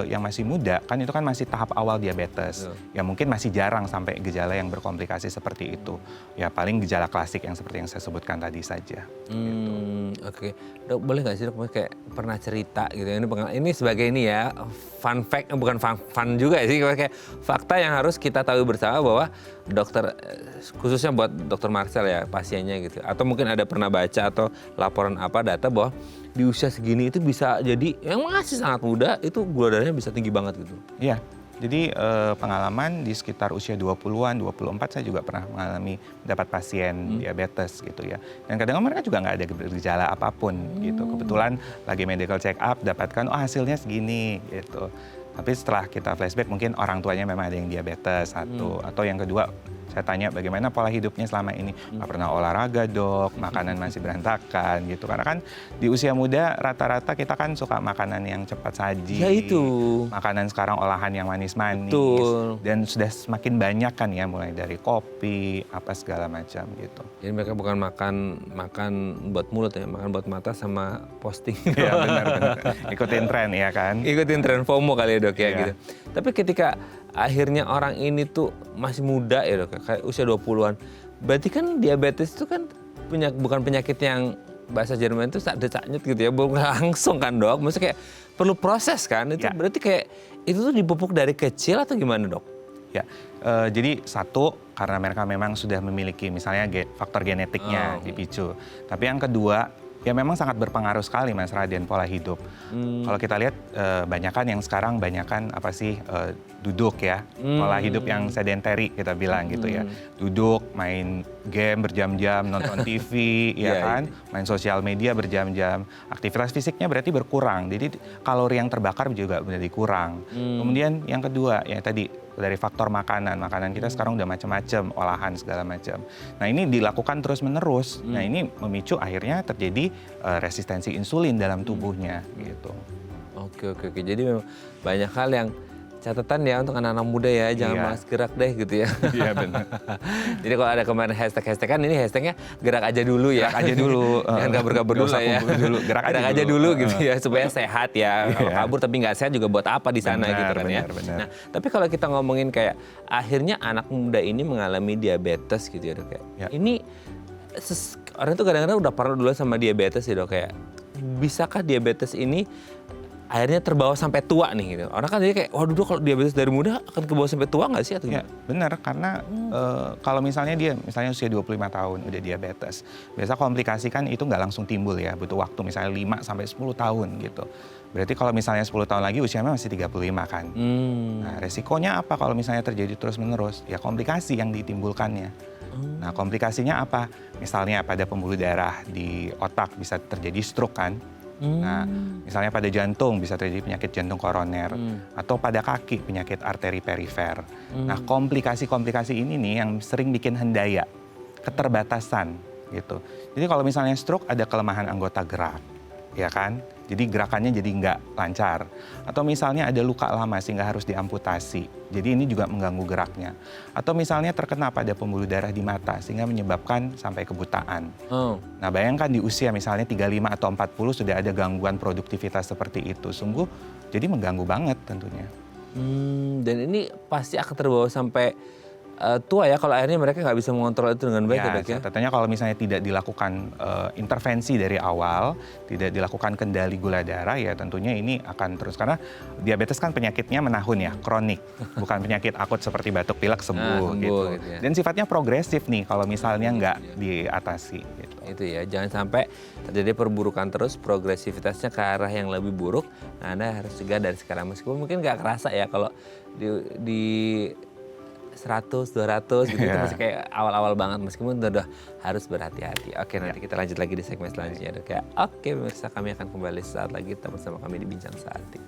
yang masih muda, kan itu kan masih tahap awal diabetes. Ya mungkin masih jarang sampai gejala yang berkomplikasi seperti itu. Ya paling gejala klasik yang seperti yang saya sebutkan tadi saja. Gitu. Oke. Dok, boleh nggak sih dok kayak pernah cerita gitu, ini sebagai ini ya, fun fact, bukan fun juga sih, kayak fakta yang harus kita tahu bersama bahwa dokter, khususnya buat dokter Marcel ya pasiennya gitu. Atau mungkin ada pernah baca atau laporan apa data bahwa di usia segini itu bisa jadi yang masih sangat muda itu gula darahnya bisa tinggi banget gitu. Iya, Jadi pengalaman di sekitar usia 20-an, 24 saya juga pernah mengalami mendapat pasien diabetes gitu ya. Dan kadang mereka juga nggak ada gejala apapun gitu. Kebetulan lagi medical check up dapatkan hasilnya segini gitu. Tapi setelah kita flashback mungkin orang tuanya memang ada yang diabetes satu. Atau yang kedua saya tanya bagaimana pola hidupnya selama ini. Nggak pernah olahraga dok, makanan masih berantakan gitu. Karena kan di usia muda rata-rata kita kan suka makanan yang cepat saji. Ya itu. Makanan sekarang olahan yang manis-manis. Betul. Dan sudah semakin banyak kan ya mulai dari kopi, apa segala macam gitu. Jadi mereka bukan makan buat mulut ya, makan buat mata sama posting. Iya benar-benar. Ikutin tren ya kan. Ikutin tren FOMO kali ya dok ya Iya. gitu. Tapi ketika akhirnya orang ini tuh masih muda ya dok, kayak usia 20-an. Berarti kan diabetes itu kan bukan penyakit yang bahasa Jerman itu decaknyut gitu ya, bukan langsung kan dok. Maksudnya kayak perlu proses kan, itu Ya. berarti kayak itu tuh dipupuk dari kecil atau gimana dok? Ya, jadi satu karena mereka memang sudah memiliki misalnya faktor genetiknya dipicu. Tapi yang kedua, ya memang sangat berpengaruh sekali Mas Raden pola hidup. Kalau kita lihat banyakan yang sekarang banyakan apa sih duduk ya, pola hidup yang sedentary kita bilang gitu ya. Duduk, main game berjam-jam, nonton TV, ya kan, main sosial media berjam-jam. Aktivitas fisiknya berarti berkurang. Jadi kalori yang terbakar juga menjadi kurang. Kemudian yang kedua ya tadi dari faktor makanan kita sekarang udah macam-macam olahan segala macam. Nah ini dilakukan terus-menerus. Nah ini memicu akhirnya terjadi resistensi insulin dalam tubuhnya gitu. Oke. Jadi memang banyak hal yang catatan ya untuk anak-anak muda ya, jangan malas gerak deh gitu ya. Iya benar. Jadi kalau ada kemarin hashtag kan ini hashtagnya gerak aja dulu ya. Gerak aja dulu. Jangan kabur-kabur dulu lah ya. Gerak aja dulu gitu ya supaya sehat ya. Kalau kabur tapi nggak sehat juga buat apa di sana gitu kan ya. Benar. Nah, tapi kalau kita ngomongin kayak akhirnya anak muda ini mengalami diabetes gitu ya dok ya. Ini orang tuh kadang-kadang udah parno dulu sama diabetes ya dok, kayak bisakah diabetes ini akhirnya terbawa sampai tua nih gitu. Orang kan jadi kayak, waduh dok kalau diabetes dari muda akan kebawa sampai tua nggak sih? Atau Ya benar, karena kalau misalnya dia misalnya usia 25 tahun udah diabetes, biasa komplikasi kan itu nggak langsung timbul ya, butuh waktu misalnya 5 sampai 10 tahun gitu. Berarti kalau misalnya 10 tahun lagi usianya masih 35 kan. Nah resikonya apa kalau misalnya terjadi terus-menerus? Ya komplikasi yang ditimbulkannya. Nah komplikasinya apa? Misalnya pada pembuluh darah di otak bisa terjadi stroke kan. Nah, misalnya pada jantung bisa terjadi penyakit jantung koroner atau pada kaki penyakit arteri perifer. Nah, komplikasi-komplikasi ini nih yang sering bikin hendaya, keterbatasan gitu. Jadi kalau misalnya stroke ada kelemahan anggota gerak, ya kan? Jadi gerakannya jadi nggak lancar. Atau misalnya ada luka lama sehingga harus diamputasi. Jadi ini juga mengganggu geraknya. Atau misalnya terkena pada pembuluh darah di mata sehingga menyebabkan sampai kebutaan. Nah bayangkan di usia misalnya 35 atau 40 sudah ada gangguan produktivitas seperti itu. Sungguh jadi mengganggu banget tentunya. Dan ini pasti akan terbawa sampai tua ya kalau akhirnya mereka nggak bisa mengontrol itu dengan baik ya dok ya? Catatannya kalau misalnya tidak dilakukan intervensi dari awal, tidak dilakukan kendali gula darah ya tentunya ini akan terus. Karena diabetes kan penyakitnya menahun ya, kronik. Bukan penyakit akut seperti batuk pilek sembuh gitu. Gitu ya. Dan sifatnya progresif nih kalau misalnya nggak diatasi gitu. Itu ya, jangan sampai terjadi perburukan terus, progresivitasnya ke arah yang lebih buruk. Nah Anda harus juga dari sekarang, meskipun mungkin nggak kerasa ya kalau di 100, 200 gitu, itu masih kayak awal-awal banget, meskipun udah harus berhati-hati. Oke, nanti kita lanjut lagi di segmen selanjutnya dok ya. Oke pemirsa, kami akan kembali saat lagi, tetap bersama kami di Bincang Sehati.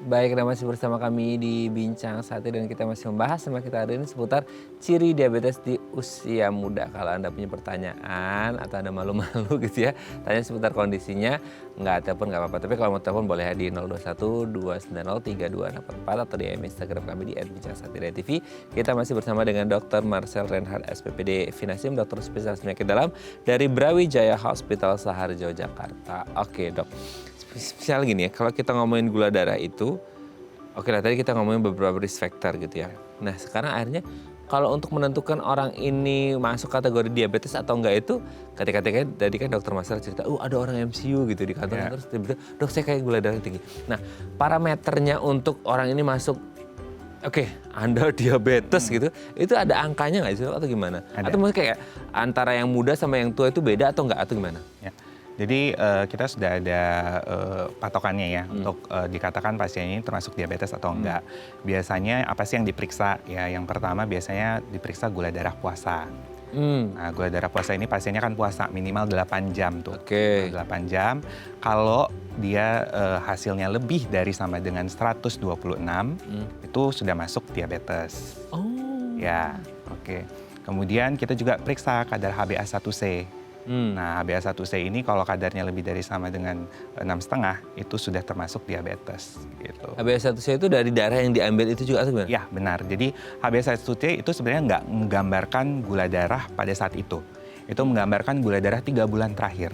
Baik, Anda masih bersama kami di Bincang Sehati dan kita masih membahas sama kita hari ini seputar ciri diabetes di usia muda. Kalau Anda punya pertanyaan atau Anda malu-malu gitu ya, tanya seputar kondisinya, nggak telepon nggak apa-apa. Tapi kalau mau telepon boleh di 021-290-3244 atau di Instagram kami di @bincang_sehati_tv. Kita masih bersama dengan Dr. Marcel Reinhard SPPD Finasim, dokter spesialis penyakit dalam dari Brawijaya Hospital Saharjo, Jakarta. Oke dok. Spesial gini ya, kalau kita ngomongin gula darah itu, oke lah tadi kita ngomongin beberapa risk factor gitu ya. Nah sekarang akhirnya kalau untuk menentukan orang ini masuk kategori diabetes atau enggak itu, ketika tadi kan dokter Marcel cerita, ada orang MCU gitu di kantor, terus tiba-tiba, dok saya kayak gula darah tinggi. Nah parameternya untuk orang ini masuk Oke, Anda diabetes gitu, itu ada angkanya nggak sih atau gimana? Ada. Atau mungkin kayak antara yang muda sama yang tua itu beda atau nggak atau gimana? Ya. Jadi kita sudah ada patokannya ya untuk dikatakan pasien ini termasuk diabetes atau enggak. Biasanya apa sih yang diperiksa? Ya, yang pertama biasanya diperiksa gula darah puasa. Nah, gula darah puasa ini pasiennya kan puasa minimal 8 jam tuh. Oke. 8 jam. Kalau dia hasilnya lebih dari sama dengan 126, itu sudah masuk diabetes. Oh. Ya, oke. Kemudian kita juga periksa kadar HbA1c. Nah, HbA1c ini kalau kadarnya lebih dari sama dengan 6,5 itu sudah termasuk diabetes gitu. HbA1c itu dari darah yang diambil itu juga atau gimana? Ya, benar. Jadi HbA1c itu sebenarnya nggak menggambarkan gula darah pada saat itu. Itu menggambarkan gula darah 3 bulan terakhir.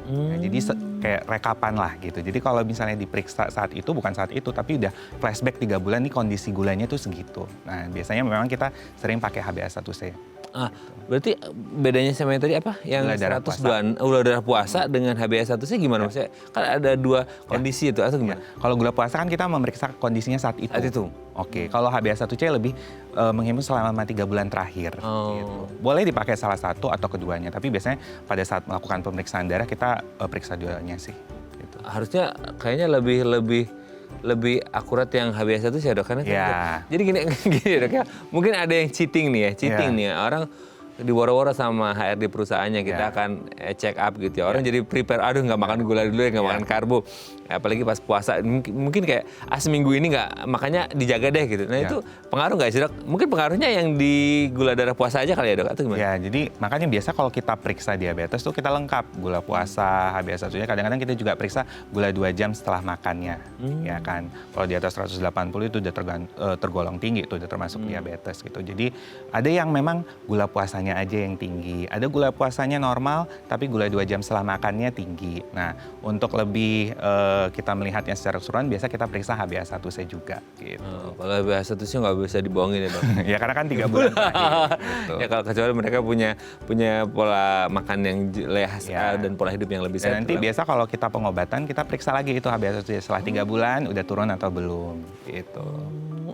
Nah, jadi kayak rekapan lah gitu. Jadi kalau misalnya diperiksa saat itu, bukan saat itu, tapi udah flashback 3 bulan nih kondisi gulanya tuh segitu. Nah, biasanya memang kita sering pakai HbA1c. Ah, berarti bedanya sama yang tadi apa? Yang Gula darah 102 gula darah puasa dengan HbA1c gimana maksudnya? Kan ada dua kondisi itu atau gimana? Kalau gula puasa kan kita memeriksa kondisinya saat itu. Saat itu. Oke, kalau HbA1c lebih menghimpun selama 3 bulan terakhir. Oh. Gitu. Boleh dipakai salah satu atau keduanya, tapi biasanya pada saat melakukan pemeriksaan darah kita periksa duanya sih. Gitu. Harusnya kayaknya lebih akurat yang HbA1c ya dok, karena jadi gini dok ya, mungkin ada yang cheating nih ya, orang diworo-woro sama HRD perusahaannya kita akan check up gitu ya, orang jadi prepare, aduh nggak makan gula dulu ya, nggak makan karbo, apalagi pas puasa mungkin kayak seminggu ini nggak, makanya dijaga deh gitu. Nah itu pengaruh nggak sih dok? Mungkin pengaruhnya yang di gula darah puasa aja kali ya dok, atau gimana? Ya, jadi makanya biasa kalau kita periksa diabetes tuh kita lengkap gula puasa, HbA1c. Kadang-kadang kita juga periksa gula 2 jam setelah makannya, ya kan. Kalau di atas 180 itu udah tergolong tinggi, itu udah termasuk diabetes gitu. Jadi ada yang memang gula puasanya aja yang tinggi, ada gula puasanya normal, tapi gula 2 jam setelah makannya tinggi. Nah, untuk lebih kita melihatnya secara keseluruhan, biasa kita periksa HbA1c juga gitu. Kalau HbA1c nggak bisa dibohongin ya dok? Ya karena kan 3 bulan terakhir. Gitu. Ya kalau kecuali mereka punya pola makan yang dan pola hidup yang lebih sehat. Dan nanti biasa kalau kita pengobatan, kita periksa lagi itu HbA1c setelah 3 bulan udah turun atau belum gitu.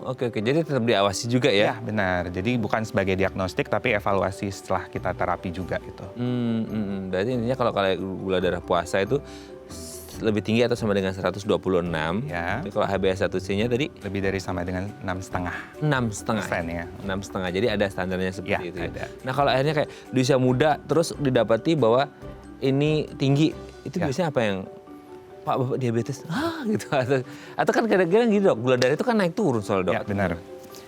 Oke, jadi tetap diawasi juga ya? Ya benar, jadi bukan sebagai diagnostik tapi evaluasi setelah kita terapi juga gitu. Berarti intinya kalau gula darah puasa itu lebih tinggi atau sama dengan 126. Ya. Tapi kalau HbA1c-nya tadi? Lebih dari sama dengan 6,5. 6,5 ya. 6,5, jadi ada standarnya seperti itu. Ada. Nah kalau akhirnya kayak di usia muda terus didapati bahwa ini tinggi, itu biasanya apa yang Pak Bapak diabetes, gitu atau kan kadang-kadang gitu dok, gula darah itu kan naik turun soal dok. Ya benar.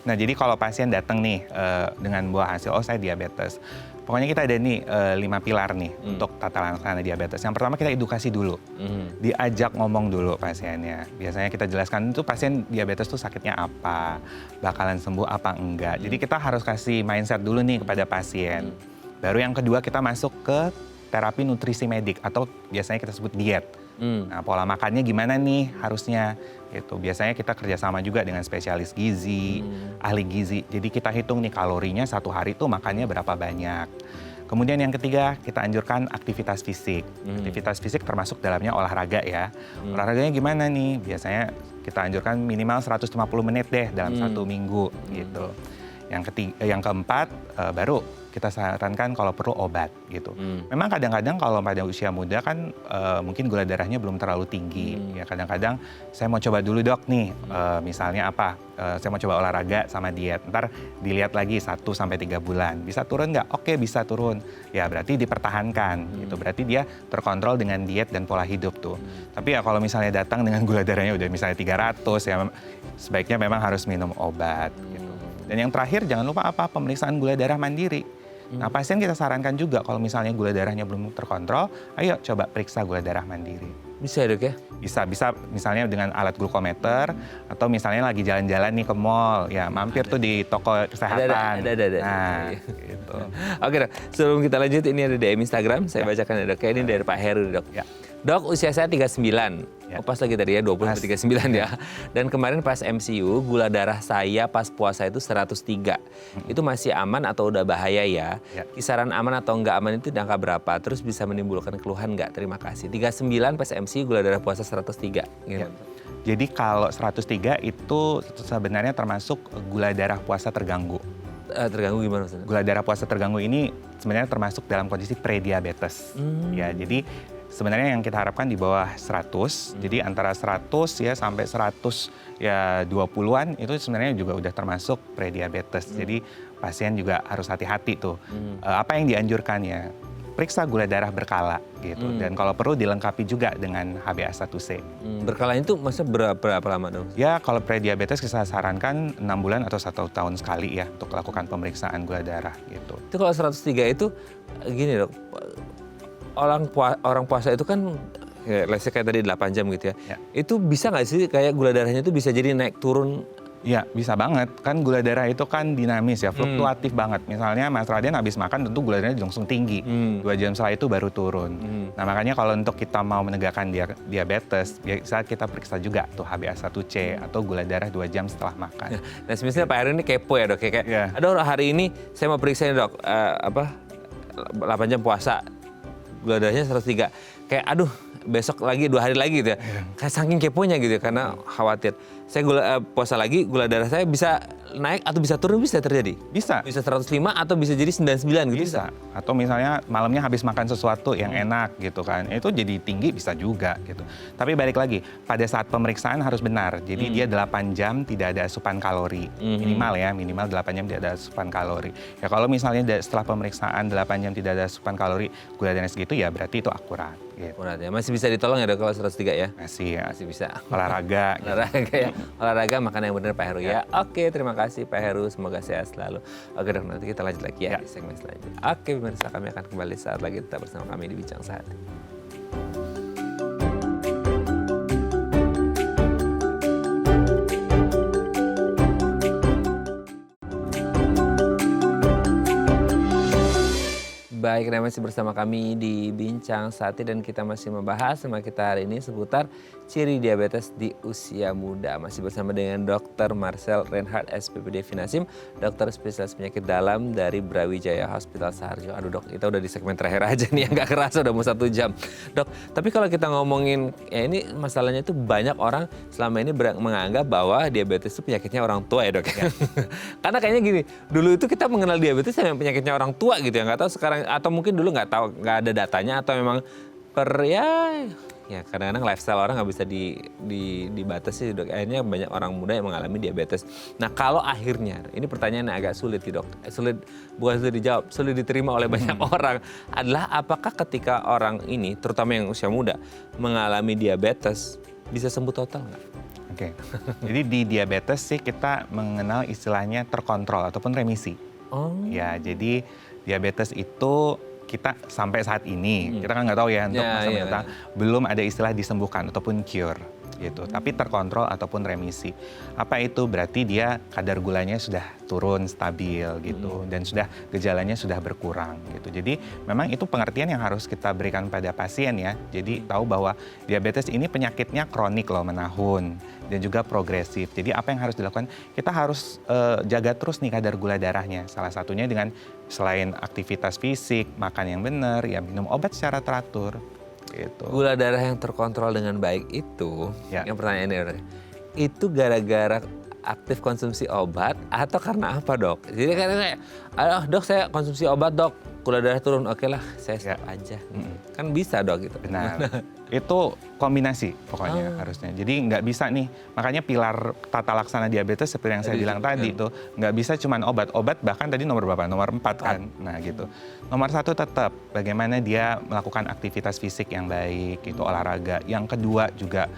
Nah jadi kalau pasien datang nih dengan buah hasil, saya diabetes. Pokoknya kita ada nih 5 pilar nih untuk tata laksana diabetes. Yang pertama kita edukasi dulu, diajak ngomong dulu pasiennya. Biasanya kita jelaskan itu pasien diabetes tuh sakitnya apa, bakalan sembuh apa enggak. Jadi kita harus kasih mindset dulu nih kepada pasien. Baru yang kedua kita masuk ke terapi nutrisi medik atau biasanya kita sebut diet. Nah, pola makannya gimana nih harusnya gitu. Biasanya kita kerjasama juga dengan spesialis gizi, ahli gizi. Jadi kita hitung nih kalorinya satu hari tuh makannya berapa banyak. Kemudian yang ketiga kita anjurkan aktivitas fisik. Aktivitas fisik termasuk dalamnya olahraga ya. Olahraganya gimana nih? Biasanya kita anjurkan minimal 150 menit deh dalam 1 minggu gitu. Yang keempat baru kita sarankan kalau perlu obat gitu. Memang kadang-kadang kalau pada usia muda kan mungkin gula darahnya belum terlalu tinggi. Ya kadang-kadang saya mau coba dulu dok nih, misalnya apa? Saya mau coba olahraga sama diet. Ntar dilihat lagi 1-3 bulan. Bisa turun nggak? Oke bisa turun. Ya berarti dipertahankan gitu. Berarti dia terkontrol dengan diet dan pola hidup tuh. Tapi ya kalau misalnya datang dengan gula darahnya udah misalnya 300 ya sebaiknya memang harus minum obat gitu. Dan yang terakhir jangan lupa apa? Pemeriksaan gula darah mandiri. Nah pasien kita sarankan juga kalau misalnya gula darahnya belum terkontrol, ayo coba periksa gula darah mandiri. Bisa ya dok ya? Bisa misalnya dengan alat glukometer atau misalnya lagi jalan-jalan nih ke mall, ya mampir tuh di toko kesehatan. Ada. Nah, gitu. Oke dok, sebelum kita lanjut ini ada DM Instagram, saya bacakan ya dok. Kayak ini dari Pak Heru dok. Ya. Dok, usia saya 39. Ya. Oh, pas lagi tadi ya, 20-39 ya. Dan kemarin pas MCU, gula darah saya pas puasa itu 103. Itu masih aman atau udah bahaya ya? Kisaran aman atau enggak aman itu di angka berapa? Terus bisa menimbulkan keluhan enggak? Terima kasih. 39 pas MCU, gula darah puasa 103. Gitu. Ya. Jadi kalau 103 itu sebenarnya termasuk gula darah puasa terganggu. Terganggu gimana maksudnya? Gula darah puasa terganggu ini sebenarnya termasuk dalam kondisi prediabetes. Ya, jadi sebenarnya yang kita harapkan di bawah 100. Jadi antara 100 ya sampai 100 ya 20-an itu sebenarnya juga udah termasuk prediabetes. Jadi pasien juga harus hati-hati tuh. Apa yang dianjurkan ya? Periksa gula darah berkala gitu. Dan kalau perlu dilengkapi juga dengan HbA1c. Berkala itu maksudnya berapa lama dong? Ya kalau prediabetes kita sarankan 6 bulan atau 1 tahun sekali ya untuk melakukan pemeriksaan gula darah gitu. Itu kalau 103 itu gini dok, orang puasa itu kan let's say kayak tadi 8 jam gitu ya. Itu bisa nggak sih kayak gula darahnya itu bisa jadi naik turun? Ya bisa banget, kan gula darah itu kan dinamis ya, fluktuatif banget. Misalnya Mas Raden habis makan tentu gula darahnya langsung tinggi, 2 jam setelah itu baru turun. Nah makanya kalau untuk kita mau menegakkan diabetes, bisa kita periksa juga tuh HbA1c atau gula darah 2 jam setelah makan. Nah misalnya Pak Heru ini kepo ya dok, kayak aduh hari ini saya mau periksa nih dok, 8 jam puasa, gula darahnya 103, kayak aduh besok lagi 2 hari lagi gitu ya. Kayak saking keponya gitu ya, karena khawatir. Saya puasa lagi, gula darah saya bisa naik atau bisa turun, bisa terjadi? Bisa. Bisa 105 atau bisa jadi 99 gitu? Bisa. Atau misalnya malamnya habis makan sesuatu yang enak gitu kan, itu jadi tinggi bisa juga gitu. Tapi balik lagi, pada saat pemeriksaan harus benar. Jadi dia 8 jam tidak ada asupan kalori. Minimal 8 jam tidak ada asupan kalori. Ya kalau misalnya setelah pemeriksaan 8 jam tidak ada asupan kalori, gula darah segitu ya berarti itu akurat. Gitu. Akurat ya, masih bisa ditolong ya dok kalau 103 ya? Masih ya. Masih bisa. Olahraga. Olahraga ya. Olahraga, makan yang benar Pak Heru ya. Oke, terima kasih Pak Heru, semoga sehat selalu. Oke dok, nanti kita lanjut lagi ya di segmen selanjutnya. Oke pemirsa, kami akan kembali saat lagi tetap bersama kami di Bincang Sehati. Baik, Anda masih bersama kami di Bincang Sehati dan kita masih membahas sama kita hari ini seputar ciri diabetes di usia muda. Masih bersama dengan Dr. Marcel Reinhardt, SPPD Finasim, dokter spesialis penyakit dalam dari Brawijaya Hospital Saharjo. Aduh dok, kita udah di segmen terakhir aja nih, nggak kerasa udah mau 1 jam. Dok, tapi kalau kita ngomongin, ya ini masalahnya itu banyak orang selama ini menganggap bahwa diabetes itu penyakitnya orang tua ya dok. Ya. Karena kayaknya gini, dulu itu kita mengenal diabetes yang penyakitnya orang tua gitu ya, nggak tahu sekarang, atau mungkin dulu nggak tahu, nggak ada datanya, atau memang ya kadang-kadang lifestyle orang nggak bisa dibatasi dok. Akhirnya banyak orang muda yang mengalami diabetes. Nah kalau akhirnya, ini pertanyaan yang agak sulit dok, bukan sulit dijawab, sulit diterima oleh banyak orang, adalah apakah ketika orang ini, terutama yang usia muda, mengalami diabetes, bisa sembuh total nggak? Oke, jadi di diabetes sih kita mengenal istilahnya terkontrol ataupun remisi. Ya, jadi diabetes itu kita sampai saat ini, kita kan nggak tahu ya untuk masa mendatang, belum ada istilah disembuhkan ataupun cure gitu, tapi terkontrol ataupun remisi. Apa itu? Berarti dia kadar gulanya sudah turun stabil gitu, dan gejalanya sudah berkurang gitu. Jadi memang itu pengertian yang harus kita berikan pada pasien ya. Jadi tahu bahwa diabetes ini penyakitnya kronik loh, menahun dan juga progresif. Jadi apa yang harus dilakukan? Kita harus jaga terus nih kadar gula darahnya. Salah satunya dengan selain aktivitas fisik, makan yang benar, ya minum obat secara teratur. Gitu. Gula darah yang terkontrol dengan baik itu, yang pertanyaannya itu gara-gara aktif konsumsi obat atau karena apa dok? Jadi kayak, dok saya konsumsi obat dok, gula darah turun, oke lah saya stop aja. Kan bisa dok gitu. Benar. Itu kombinasi pokoknya harusnya. Jadi nggak bisa nih, makanya pilar tata laksana diabetes seperti yang saya bilang tadi itu nggak bisa cuman obat bahkan tadi nomor berapa? Nomor 4 kan. Nah gitu. Nomor 1 tetap bagaimana dia melakukan aktivitas fisik yang baik, itu olahraga. Yang kedua juga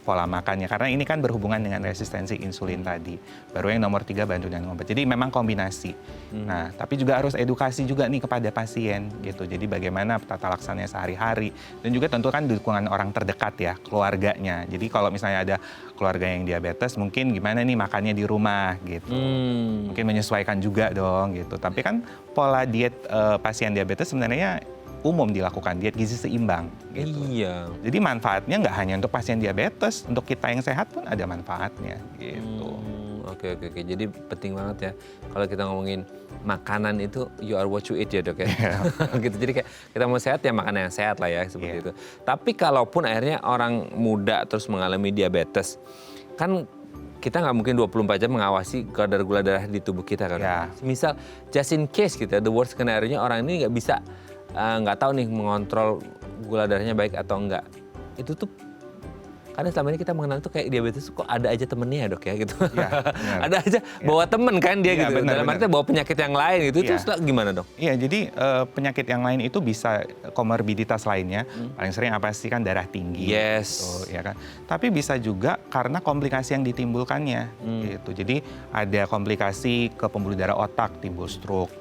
pola makannya, karena ini kan berhubungan dengan resistensi insulin tadi. Baru yang nomor 3 bantu dengan obat. Jadi memang kombinasi. Nah tapi juga harus edukasi juga nih kepada pasien gitu. Jadi bagaimana tata laksananya sehari-hari, dan juga tentu kan dukungan orang terdekat ya, keluarganya. Jadi kalau misalnya ada keluarga yang diabetes, mungkin gimana nih makannya di rumah gitu. Mungkin menyesuaikan juga dong gitu. Tapi kan pola diet pasien diabetes sebenarnya umum dilakukan, diet gizi seimbang gitu. Iya. Jadi manfaatnya nggak hanya untuk pasien diabetes, untuk kita yang sehat pun ada manfaatnya gitu. Oke. Jadi penting banget ya kalau kita ngomongin makanan itu you are what you eat ya dok ya. Gitu. Jadi kayak kita mau sehat ya makan yang sehat lah ya seperti itu. Tapi kalaupun akhirnya orang muda terus mengalami diabetes, kan kita nggak mungkin 24 jam mengawasi kadar gula darah di tubuh kita kan. Ya. Misal just in case gitu, the worst scenario-nya orang ini nggak bisa nggak tahu nih mengontrol gula darahnya baik atau enggak. Itu tuh karena selama ini kita mengenal tuh kayak diabetes kok ada aja temennya ya dok ya gitu. Ya, Ada aja bawa temen kan dia Ya, gitu. benar, Dalam artinya bawa penyakit yang lain gitu. Itu Ya. gimana dok? Iya, jadi penyakit yang lain itu bisa komorbiditas lainnya. Paling sering apa sih kan darah tinggi. Yes. Gitu, ya kan. Tapi bisa juga karena komplikasi yang ditimbulkannya. Gitu. Jadi ada komplikasi ke pembuluh darah otak, timbul stroke.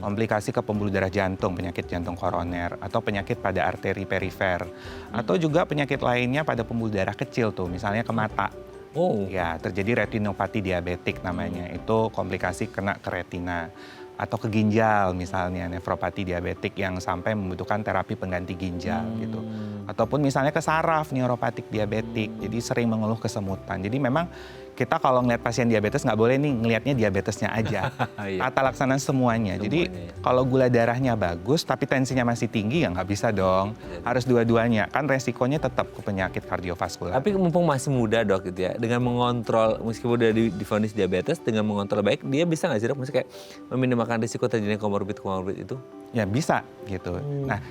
Komplikasi ke pembuluh darah jantung, penyakit jantung koroner. Atau penyakit pada arteri perifer. Atau juga penyakit lainnya pada pembuluh darah kecil tuh, misalnya ke mata. Oh. Ya, terjadi retinopati diabetik namanya. Itu komplikasi kena ke retina. Atau ke ginjal misalnya, nefropati diabetik yang sampai membutuhkan terapi pengganti ginjal gitu. Ataupun misalnya ke saraf, neuropatik diabetik, jadi sering mengeluh kesemutan. Jadi memang kita kalau ngeliat pasien diabetes nggak boleh nih ngelihatnya diabetesnya aja. Iya. Tata laksana semuanya. Jadi kalau gula darahnya bagus tapi tensinya masih tinggi ya nggak bisa dong. Harus dua-duanya, kan resikonya tetap ke penyakit kardiovaskular. Tapi mumpung masih muda dok gitu ya, dengan mengontrol meskipun udah divonis diabetes, dengan mengontrol baik, dia bisa nggak sih dok? Maksudnya kayak meminimalkan risiko terjadinya komorbid itu? Ya bisa gitu. Nah,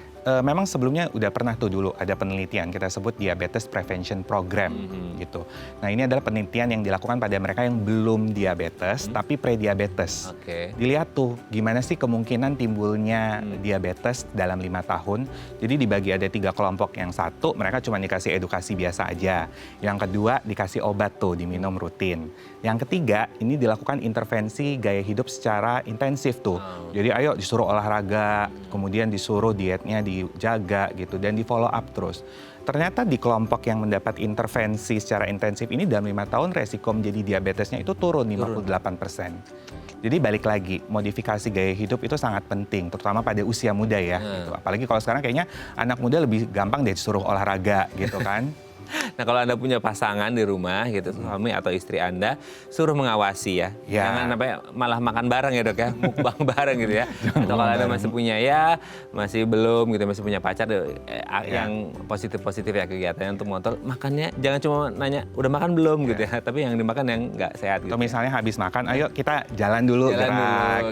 memang sebelumnya udah pernah tuh dulu ada penelitian kita sebut diabetes prevention program gitu. Nah ini adalah penelitian yang dilakukan pada mereka yang belum diabetes tapi prediabetes. Oke. Dilihat tuh gimana sih kemungkinan timbulnya diabetes dalam 5 tahun. Jadi dibagi ada 3 kelompok. Yang satu mereka cuma dikasih edukasi biasa aja. Yang kedua dikasih obat tuh diminum rutin. Yang ketiga ini dilakukan intervensi gaya hidup secara intensif tuh. Jadi ayo disuruh olahraga, kemudian disuruh dietnya dijaga gitu dan di follow up terus. Ternyata di kelompok yang mendapat intervensi secara intensif ini dalam 5 tahun resiko menjadi diabetesnya itu turun 58%. Jadi balik lagi, modifikasi gaya hidup itu sangat penting, terutama pada usia muda ya. Gitu. Apalagi kalau sekarang kayaknya anak muda lebih gampang deh disuruh olahraga gitu kan. Nah kalau Anda punya pasangan di rumah gitu, suami atau istri Anda, suruh mengawasi ya. Ya. Jangan sampai malah makan bareng ya dok ya, mukbang bareng gitu ya. Atau kalau Anda masih punya ya, masih belum gitu, masih punya pacar yang positif-positif ya kegiatannya untuk mengontrol, makannya jangan cuma nanya, udah makan belum gitu ya, tapi yang dimakan yang nggak sehat gitu. Atau misalnya habis makan, ayo kita jalan dulu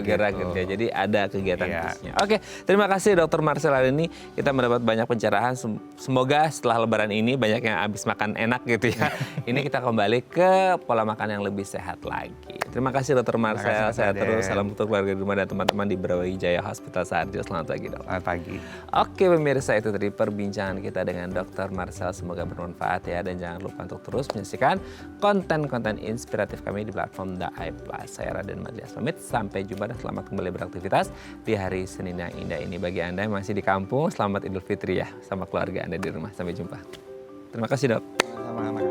gerak gitu ya. Jadi ada kegiatan khususnya. Oke, terima kasih Dr. Marcel hari ini kita mendapat banyak pencerahan. Semoga setelah lebaran ini banyak yang habis makan enak gitu ya. Ini kita kembali ke pola makan yang lebih sehat lagi. Terima kasih Dr. Marcel. Sehat terus. Salam untuk keluarga di rumah dan teman-teman di Brawijaya Hospital Sarjo. Selamat pagi dok. Selamat pagi. Oke pemirsa, itu tadi perbincangan kita dengan Dr. Marcel. Semoga bermanfaat ya. Dan jangan lupa untuk terus menyaksikan konten-konten inspiratif kami di platform The Eye Plus. Saya Raden Madlias pamit. Sampai jumpa dan selamat kembali beraktivitas di hari Senin yang indah ini. Bagi Anda yang masih di kampung, selamat Idul Fitri ya sama keluarga Anda di rumah. Sampai jumpa. Terima kasih dok. Sama-sama.